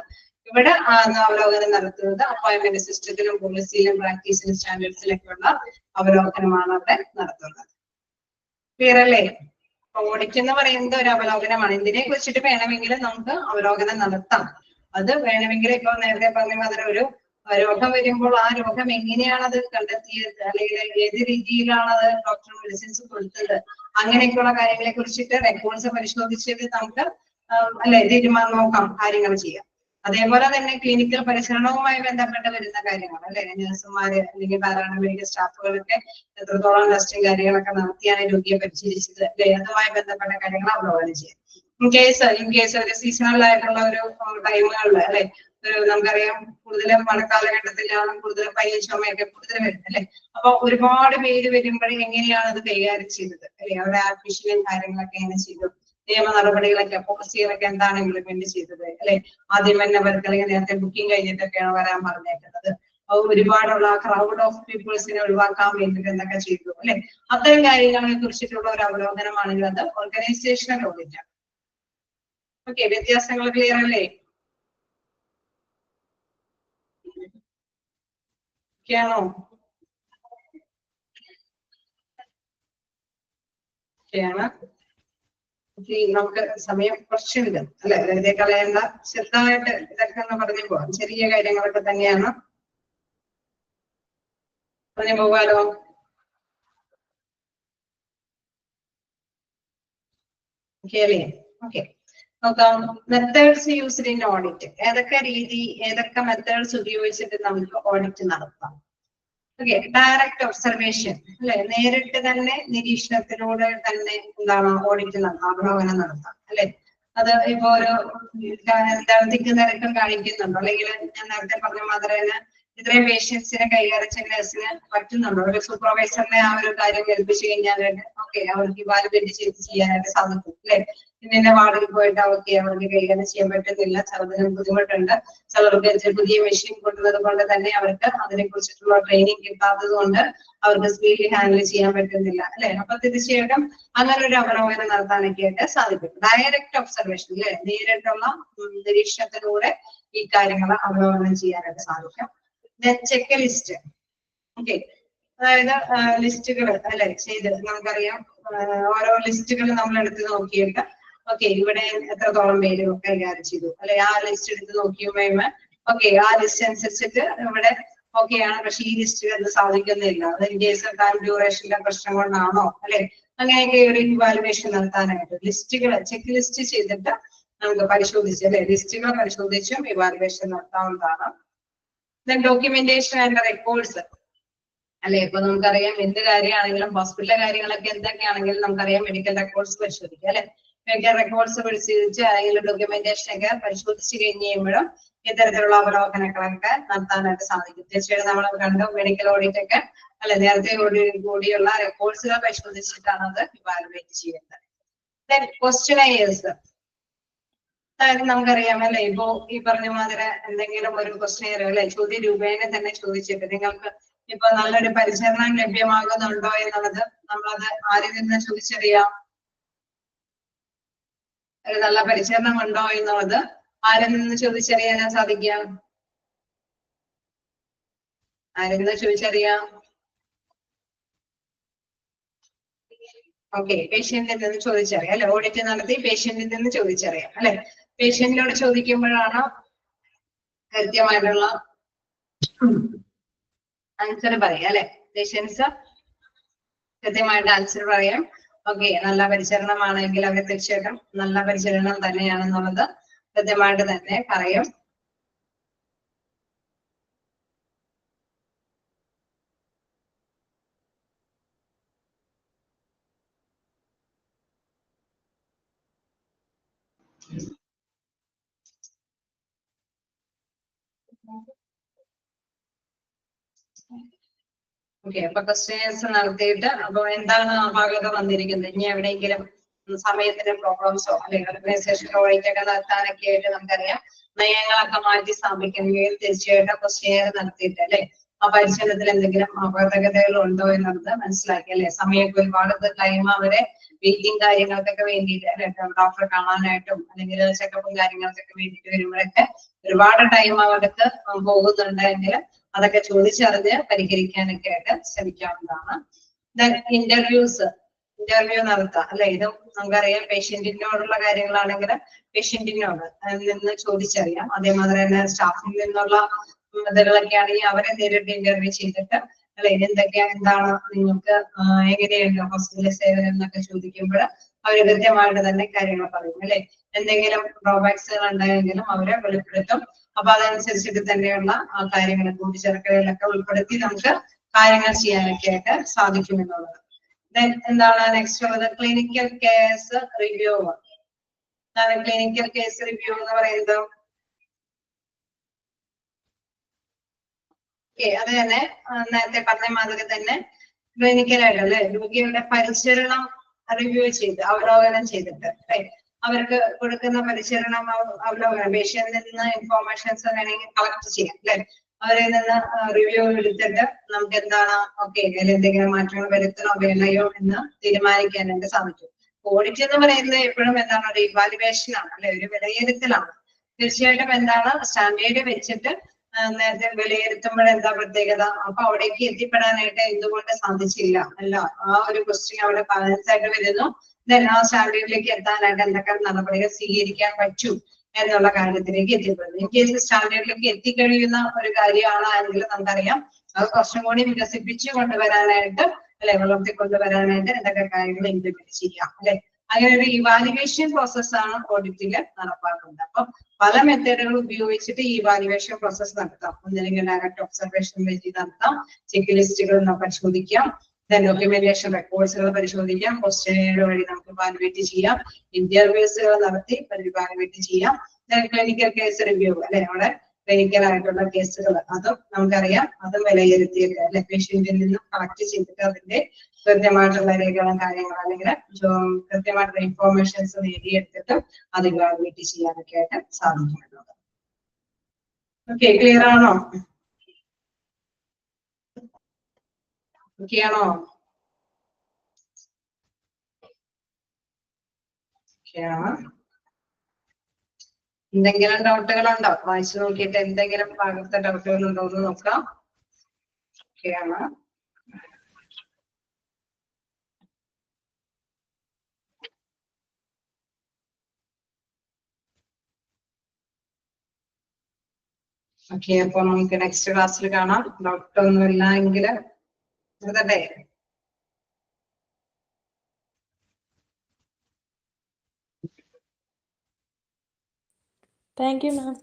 ഇവിടെ അവലോകനം നടത്തുന്നത് അപ്പോയിന്റ്മെന്റ് സിസ്റ്റത്തിലും പോളിസിയിലും പ്രാക്ടീസിലും സ്റ്റാൻഡേർഡ്സിലൊക്കെയുള്ള അവലോകനമാണ് അവിടെ നടത്തുന്നത്. ക്ലിയർ അല്ലേ? ഓഡിറ്റ് എന്ന് പറയുന്നത് ഒരു അവലോകനമാണ്. ഇതിനെ കുറിച്ചിട്ട് വേണമെങ്കിൽ നമുക്ക് അവലോകനം നടത്താം. അത് വേണമെങ്കിൽ ഇപ്പൊ നേരത്തെ പറഞ്ഞ മാതിരി ഒരു രോഗം വരുമ്പോൾ ആ രോഗം എങ്ങനെയാണ് അത് കണ്ടെത്തിയത്, അല്ലെങ്കിൽ ഏത് രീതിയിലാണ് അത് ഡോക്ടർ മെഡിസിൻസ് കൊടുത്തത്, അങ്ങനെയൊക്കെയുള്ള കാര്യങ്ങളെ കുറിച്ചിട്ട് റെക്കോർഡ്സ് പരിശോധിച്ചിട്ട് നമുക്ക് അല്ലെ തീരുമാനം നോക്കാം, കാര്യങ്ങൾ ചെയ്യാം. അതേപോലെ തന്നെ ക്ലിനിക്കൽ പരിശീലനവുമായി ബന്ധപ്പെട്ട് വരുന്ന കാര്യങ്ങൾ അല്ലെ, നഴ്സുമാര് അല്ലെങ്കിൽ പാരാമെഡിക്കൽ സ്റ്റാഫുകളൊക്കെ എത്രത്തോളം ടെസ്റ്റും കാര്യങ്ങളൊക്കെ നടത്തിയാണ് രോഗിയെ പരിശീലിച്ചത് അല്ലെ, അതുമായി ബന്ധപ്പെട്ട കാര്യങ്ങൾ അവലോകനം ചെയ്യാം. ഇൻ കേസ് ഒരു സീസണൽ ആയിട്ടുള്ള ഒരു ടൈമുകളിൽ അല്ലെ, നമുക്കറിയാം കൂടുതലും മഴക്കാലഘട്ടത്തിലാണ് കൂടുതലും പനി ചുമയൊക്കെ കൂടുതൽ വരുന്നത് അല്ലെ, അപ്പൊ ഒരുപാട് പേര് വരുമ്പോഴേ എങ്ങനെയാണ് അത് കൈകാര്യം ചെയ്തത് അല്ലെ, അവിടെ അഡ്മിഷനും കാര്യങ്ങളൊക്കെ എങ്ങനെ ചെയ്തു, നിയമ നടപടികളൊക്കെ പോളിസികളൊക്കെ എന്താണ് ഇംപ്ലിമെന്റ് ചെയ്തത് അല്ലെ, ആദ്യം തന്നെ അവർക്ക് അല്ലെങ്കിൽ നേരത്തെ ബുക്കിംഗ് കഴിഞ്ഞിട്ടൊക്കെയാണ് വരാൻ പറഞ്ഞേക്കുന്നത്. ഒരുപാടുള്ള ക്രൗഡ് ഓഫ് പീപ്പിൾസിനെ ഒഴിവാക്കാൻ വേണ്ടിയിട്ട് എന്തൊക്കെ ചെയ്തു അല്ലെ? അത്തരം കാര്യങ്ങളെ കുറിച്ചിട്ടുള്ള ഒരു അവലോകനമാണെങ്കിൽ അത് ഓർഗനൈസേഷണൽ ഓഡിറ്റ്. ഓക്കെ, വ്യത്യാസങ്ങൾ ക്ലിയർ അല്ലേ? ാണോ? നമുക്ക് സമയം കുറച്ചുണ്ട് അല്ലെ? വെറുതെ കളയേണ്ട, ചെറുതായിട്ട് ഇതൊക്കെ ഒന്ന് പറഞ്ഞു പോവാം. ചെറിയ കാര്യങ്ങളൊക്കെ തന്നെയാണ്, പറഞ്ഞു പോകാലോ. ഓക്കെ, നോക്കാം. Methods used in audit. ഏതൊക്കെ രീതി, ഏതൊക്കെ മെത്തേഡ്സ് ഉപയോഗിച്ചിട്ട് നമുക്ക് ഓഡിറ്റ് നടത്താം? ഓക്കെ, ഡയറക്റ്റ് ഒബ്സർവേഷൻ അല്ലെ? നേരിട്ട് തന്നെ നിരീക്ഷണത്തിലൂടെ തന്നെ എന്താണ് ഓഡിറ്റ് നടത്താം, അവലോകനം നടത്താം അല്ലെ? അത് ഇപ്പൊ ഒരു തിക്ക് നിരക്കം കാണിക്കുന്നുണ്ടോ, അല്ലെങ്കിൽ ഞാൻ നേരത്തെ പറഞ്ഞ മാതിരി തന്നെ ഇത്രയും പേഷ്യൻസിനെ കൈകാര്യം കേസിന് പറ്റുന്നുണ്ടോ? ഒരു സൂപ്പർവൈസറിനെ ആ ഒരു കാര്യം ഏൽപ്പിച്ചു കഴിഞ്ഞാലായിട്ട് ഓക്കെ അവർക്ക് ഇവാലുവേറ്റ് ചെയ്ത് ചെയ്യാനായിട്ട് സാധിക്കും അല്ലെ? ഇന്ന വാർഡിൽ പോയിട്ട് അവർക്ക് കൈകാര്യം ചെയ്യാൻ പറ്റുന്നില്ല, ചിലതിന് ബുദ്ധിമുട്ടുണ്ട്, ചിലർക്ക് പുതിയ മെഷീൻ കൊണ്ടുള്ളത് കൊണ്ട് തന്നെ അവർക്ക് അതിനെ കുറിച്ചിട്ടുള്ള ട്രെയിനിങ് കിട്ടാത്തത് കൊണ്ട് അവർക്ക് സ്പീഡിൽ ഹാൻഡിൽ ചെയ്യാൻ പറ്റുന്നില്ല അല്ലെ? അപ്പൊ തീർച്ചയായിട്ടും അങ്ങനെ ഒരു അവലോകനം നടത്താനൊക്കെ ആയിട്ട് സാധിക്കും. ഡയറക്റ്റ് ഒബ്സർവേഷൻ അല്ലെ? നേരിട്ടുള്ള നിരീക്ഷണത്തിലൂടെ ഈ കാര്യങ്ങൾ അവലോകനം ചെയ്യാനായിട്ട് സാധിക്കും. Check list. ഓക്കെ, അതായത് ലിസ്റ്റുകൾ അല്ലെ ചെയ്ത് നമുക്കറിയാം, ഓരോ ലിസ്റ്റുകൾ നമ്മൾ എടുത്ത് നോക്കിയിട്ട് ഓക്കെ ഇവിടെ എത്രത്തോളം പേര് കൈകാര്യം ചെയ്തു അല്ലെ? ആ ലിസ്റ്റ് എടുത്ത് നോക്കിയുമ്പോ ഓക്കെ ആ ലിസ്റ്റ് അനുസരിച്ചിട്ട് ഇവിടെ ഓക്കെയാണ്, പക്ഷെ ഈ ലിസ്റ്റുകൾ സാധിക്കുന്നില്ല, അത് ഇൻ കേസ് ടൈം ഡ്യൂറേഷന്റെ പ്രശ്നം കൊണ്ടാണോ അല്ലെ? അങ്ങനെയൊക്കെ ഒരു ഇവാലുവേഷൻ നടത്താനായിട്ട് ലിസ്റ്റുകൾ ചെക്ക് ലിസ്റ്റ് ചെയ്തിട്ട് നമുക്ക് പരിശോധിച്ച് അല്ലെ? ലിസ്റ്റുകൾ പരിശോധിച്ചും ഇവാലുവേഷൻ നടത്താവുന്നതാണ്. ഡോക്യുമെന്റേഷൻ ആൻഡ് റെക്കോർഡ്സ് അല്ലെ? ഇപ്പൊ നമുക്കറിയാം എന്ത് കാര്യമാണെങ്കിലും ഹോസ്പിറ്റലിലെ കാര്യങ്ങളൊക്കെ എന്തൊക്കെയാണെങ്കിലും നമുക്കറിയാം മെഡിക്കൽ റെക്കോർഡ്സ് പരിശോധിക്കുക അല്ലെ? മെഡിക്കൽ റെക്കോർഡ്സ് പരിശോധിച്ച് അല്ലെങ്കിൽ ഡോക്യുമെന്റേഷൻ ഒക്കെ പരിശോധിച്ച് കഴിഞ്ഞ് കഴിയുമ്പോഴും ഇത്തരത്തിലുള്ള അവലോകനങ്ങളൊക്കെ നടത്താനായിട്ട് സാധിക്കും. തീർച്ചയായിട്ടും നമ്മൾ കണ്ടു മെഡിക്കൽ ഓഡിറ്റ് ഒക്കെ അല്ലെ? നേരത്തെ കൂടിയുള്ള റെക്കോർഡ്സുകൾ പരിശോധിച്ചിട്ടാണ് അത് ഇവാലുവേറ്റ് ചെയ്യുന്നത്. ക്വസ്റ്റ്യനയേഴ്സ്, അതായത് നമുക്കറിയാം അല്ലെ? ഇപ്പോ ഈ പറഞ്ഞ മാതിരി എന്തെങ്കിലും ഒരു ക്വസ്റ്റ്യനെയർ അല്ലെ ചോദ്യ രൂപേണ തന്നെ ചോദിച്ചിട്ട് നിങ്ങൾക്ക് ഇപ്പൊ നല്ലൊരു പരിചരണം ലഭ്യമാകുന്നുണ്ടോ എന്നുള്ളത് നമ്മളത് ആരിൽ നിന്ന് ചോദിച്ചറിയാം? ഒരു നല്ല പരിചരണം ഉണ്ടോ എന്നുള്ളത് ആരിൽ നിന്ന് ചോദിച്ചറിയാനാ സാധിക്കാം? ആരിൽ നിന്ന് ചോദിച്ചറിയാം? ഓക്കെ, പേഷ്യന്റിൽ നിന്ന് ചോദിച്ചറിയാം അല്ലെ? ഓഡിറ്റ് നടത്തി പേഷ്യന്റിൽ നിന്ന് ചോദിച്ചറിയാം അല്ലെ? പേഷ്യന്റിനോട് ചോദിക്കുമ്പോഴാണ് കൃത്യമായിട്ടുള്ള ആൻസർ പറയാം അല്ലെ? പേഷ്യൻസ് കൃത്യമായിട്ട് ആൻസർ പറയാം. ഓക്കെ, നല്ല പരിചരണമാണെങ്കിൽ അവർ തീർച്ചയായിട്ടും നല്ല പരിചരണം തന്നെയാണെന്നുള്ളത് കൃത്യമായിട്ട് തന്നെ പറയും. ഓക്കെ, അപ്പൊ ക്വസ്റ്റ്യൻസ് നടത്തിയിട്ട് അപ്പൊ എന്താണ് അപാകത വന്നിരിക്കുന്നത്, ഇനി എവിടെയെങ്കിലും സമയത്തിന് പ്രോബ്ലംസോ അല്ലെങ്കിൽ ഓർഗനൈസേഷൻ ഓഡിറ്റൊക്കെ നടത്താനൊക്കെ ആയിട്ട് നമുക്കറിയാം നയങ്ങളൊക്കെ മാറ്റി സ്ഥാപിക്കണമെങ്കിൽ തീർച്ചയായിട്ടും ക്വസ്റ്റ്യൻ നടത്തിയിട്ട് അല്ലെ ആ പരിശീലനത്തിൽ എന്തെങ്കിലും അപാകതകൾ ഉണ്ടോ എന്നുള്ളത് മനസ്സിലാക്കി അല്ലെ? സമയമൊക്കെ ഒരുപാട് ടൈം അവരെ വെയിറ്റിംഗ് കാര്യങ്ങൾക്കൊക്കെ വേണ്ടിയിട്ട് അല്ലെ? ഡോക്ടറെ കാണാനായിട്ടും അല്ലെങ്കിൽ ചെക്കപ്പും കാര്യങ്ങൾക്കൊക്കെ വേണ്ടിയിട്ട് വരുമ്പോഴൊക്കെ ഒരുപാട് ടൈം അവർക്ക് പോകുന്നുണ്ടെങ്കിൽ അതൊക്കെ ചോദിച്ചറിഞ്ഞ് പരിഹരിക്കാനൊക്കെ ആയിട്ട് ശ്രമിക്കാവുന്നതാണ്. ഇന്റർവ്യൂ നടത്താം അല്ലെ? ഇതും നമുക്കറിയാം പേഷ്യന്റിനോടുള്ള കാര്യങ്ങളാണെങ്കിൽ പേഷ്യന്റിനോട് നിന്ന് ചോദിച്ചറിയാം. അതേമാതിരി തന്നെ സ്റ്റാഫിൽ നിന്നുള്ള ഇതുകളൊക്കെ ആണെങ്കിൽ അവരെ നേരിട്ട് ഇന്റർവ്യൂ ചെയ്തിട്ട് അല്ലെ എന്താണ് നിങ്ങൾക്ക് എങ്ങനെയുണ്ട് ഹോസ്പിറ്റലിലെ സേവനം എന്നൊക്കെ ചോദിക്കുമ്പോൾ അവർ കൃത്യമായിട്ട് തന്നെ കാര്യങ്ങൾ പറയും അല്ലെ? എന്തെങ്കിലും ഡ്രോബാക്സുകൾ ഉണ്ടായെങ്കിലും അവരെ വെളിപ്പെടുത്തും. അപ്പൊ അതനുസരിച്ചിട്ട് തന്നെയുള്ള ആ കാര്യങ്ങൾ കൂട്ടിച്ചേർക്കലുകളൊക്കെ ഉൾപ്പെടുത്തി നമുക്ക് കാര്യങ്ങൾ ചെയ്യാനൊക്കെ ആയിട്ട് സാധിക്കും എന്നുള്ളത്. എന്താണ് നെക്സ്റ്റ് ഉള്ളത്? Clinical case review. Clinical case review എന്ന് പറയുന്നത് അത് തന്നെ നേരത്തെ പറഞ്ഞ മാതിരി തന്നെ ക്ലിനിക്കലായിട്ട് അല്ലെ രോഗിയുടെ പരിചരണം റിവ്യൂ ചെയ്ത് അവലോകനം ചെയ്തിട്ട് അവർക്ക് കൊടുക്കുന്ന പരിചരണം അവലോകനം പേഷ്യന്റിൽ നിന്ന് ഇൻഫോർമേഷൻസ് വേണമെങ്കിൽ കളക്ട് ചെയ്യാം അല്ലെ? അവരിൽ നിന്ന് റിവ്യൂ എടുത്തിട്ട് നമുക്ക് എന്താണ് ഓക്കെ അതിൽ എന്തെങ്കിലും മാറ്റങ്ങൾ വരുത്തണോ വേണയോ എന്ന് തീരുമാനിക്കാനായിട്ട് സാധിക്കും. ഓഡിറ്റ് എന്ന് പറയുന്നത് എപ്പോഴും എന്താണ് ഒരു ഇവാലുവേഷൻ ആണ് അല്ലെ, ഒരു വിലയിരുത്തലാണ്. തീർച്ചയായിട്ടും എന്താണ് സ്റ്റാൻഡേർഡ് വെച്ചിട്ട് നേരത്തെ വിലയിരുത്തുമ്പോൾ എന്താ പ്രത്യേകത, അപ്പൊ അവിടേക്ക് എത്തിപ്പെടാനായിട്ട് എന്തുകൊണ്ട് സാധിച്ചില്ല അല്ല, ആ ഒരു ക്വസ്റ്റ്യൻ അവിടെ ബാലൻസ് ആയിട്ട് വരുന്നു. ദെൻ ആ സ്റ്റാൻഡേർഡിലേക്ക് എത്താനായിട്ട് എന്തൊക്കെ നടപടികൾ സ്വീകരിക്കാൻ പറ്റും എന്നുള്ള കാര്യത്തിലേക്ക് എത്തിപ്പെടുന്നു. ഇൻ കേസ് സ്റ്റാൻഡേർഡിലേക്ക് എത്തിക്കഴിയുന്ന ഒരു കാര്യമാണ് എങ്കിൽ നമുക്കറിയാം അത് കുറച്ചും കൂടി വികസിപ്പിച്ചു കൊണ്ടുവരാനായിട്ട് അല്ലെ, വളർത്തി കൊണ്ടുവരാനായിട്ട് എന്തൊക്കെ കാര്യങ്ങൾ ഇംപ്ലിമെന്റ് ചെയ്യാം അല്ലെ. അങ്ങനെ ഒരു ഇവാലുവേഷൻ പ്രോസസ്സാണ് ഓഡിറ്റിൽ നടപ്പാക്കുന്നത്. അപ്പൊ പല മെത്തേഡുകൾ ഉപയോഗിച്ചിട്ട് ഈ ഇവാലുവേഷൻ പ്രോസസ് നടത്താം. ഒന്നില്ലെങ്കിൽ ഡയറക്റ്റ് ഒബ്സർവേഷൻ വഴി നടത്താം, ചെക്ക് ലിസ്റ്റുകൾ പരിശോധിക്കാം, ഡോക്യുമെന്റേഷൻ റെക്കോർഡ്സുകൾ പരിശോധിക്കാം, ക്വസ്റ്റ്യൻ വഴി നമുക്ക് ഇവാലുവേറ്റ് ചെയ്യാം, ഇന്റർവ്യൂസുകൾ നടത്തി ഇവാലുവേറ്റ് ചെയ്യാം, ക്ലിനിക്കൽ കേസ് റിവ്യൂ അല്ലെ, അവിടെ ക്ലിനിക്കൽ ആയിട്ടുള്ള കേസുകൾ അതും നമുക്കറിയാം, അതും വിലയിരുത്തിയിട്ട് അല്ലെ പേഷ്യന്റിൽ നിന്നും കളക്ട് ചെയ്തിട്ട് അതിന്റെ കൃത്യമായിട്ടുള്ള രേഖകളും കാര്യങ്ങളും അല്ലെങ്കിൽ കൃത്യമായിട്ടുള്ള ഇൻഫോർമേഷൻസ് നേടിയെടുത്തിട്ട് അത് ഇവാലുവേറ്റ് ചെയ്യാനൊക്കെ ആയിട്ട് സാധിക്കുന്നുണ്ട്. ഓക്കെ, ക്ലിയർ ആണോ? ഓക്കെ ആണോ? എന്തെങ്കിലും ഡൗട്ടുകളുണ്ടോ? വായിച്ചു നോക്കിയിട്ട് എന്തെങ്കിലും ഭാഗത്തെ ഡൗട്ടുകൾ ഉണ്ടോ എന്ന് നോക്കാം. ഓക്കെയാണ്. ഓക്കെ, അപ്പൊ നമുക്ക് നെക്സ്റ്റ് ക്ലാസ്സിൽ കാണാം. ഡൗട്ട് ഒന്നും ഇല്ല എങ്കിൽ നിർത്തട്ടെ. Thank you, ma'am.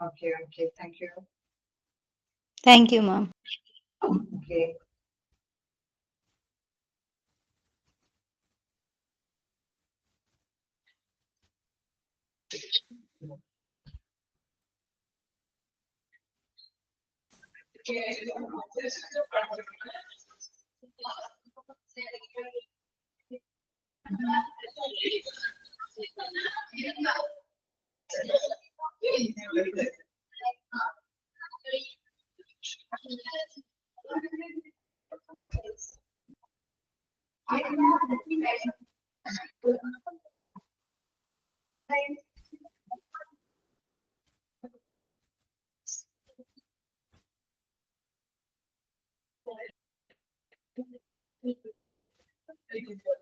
Okay, thank you. Thank you, ma'am. Okay. Thank you.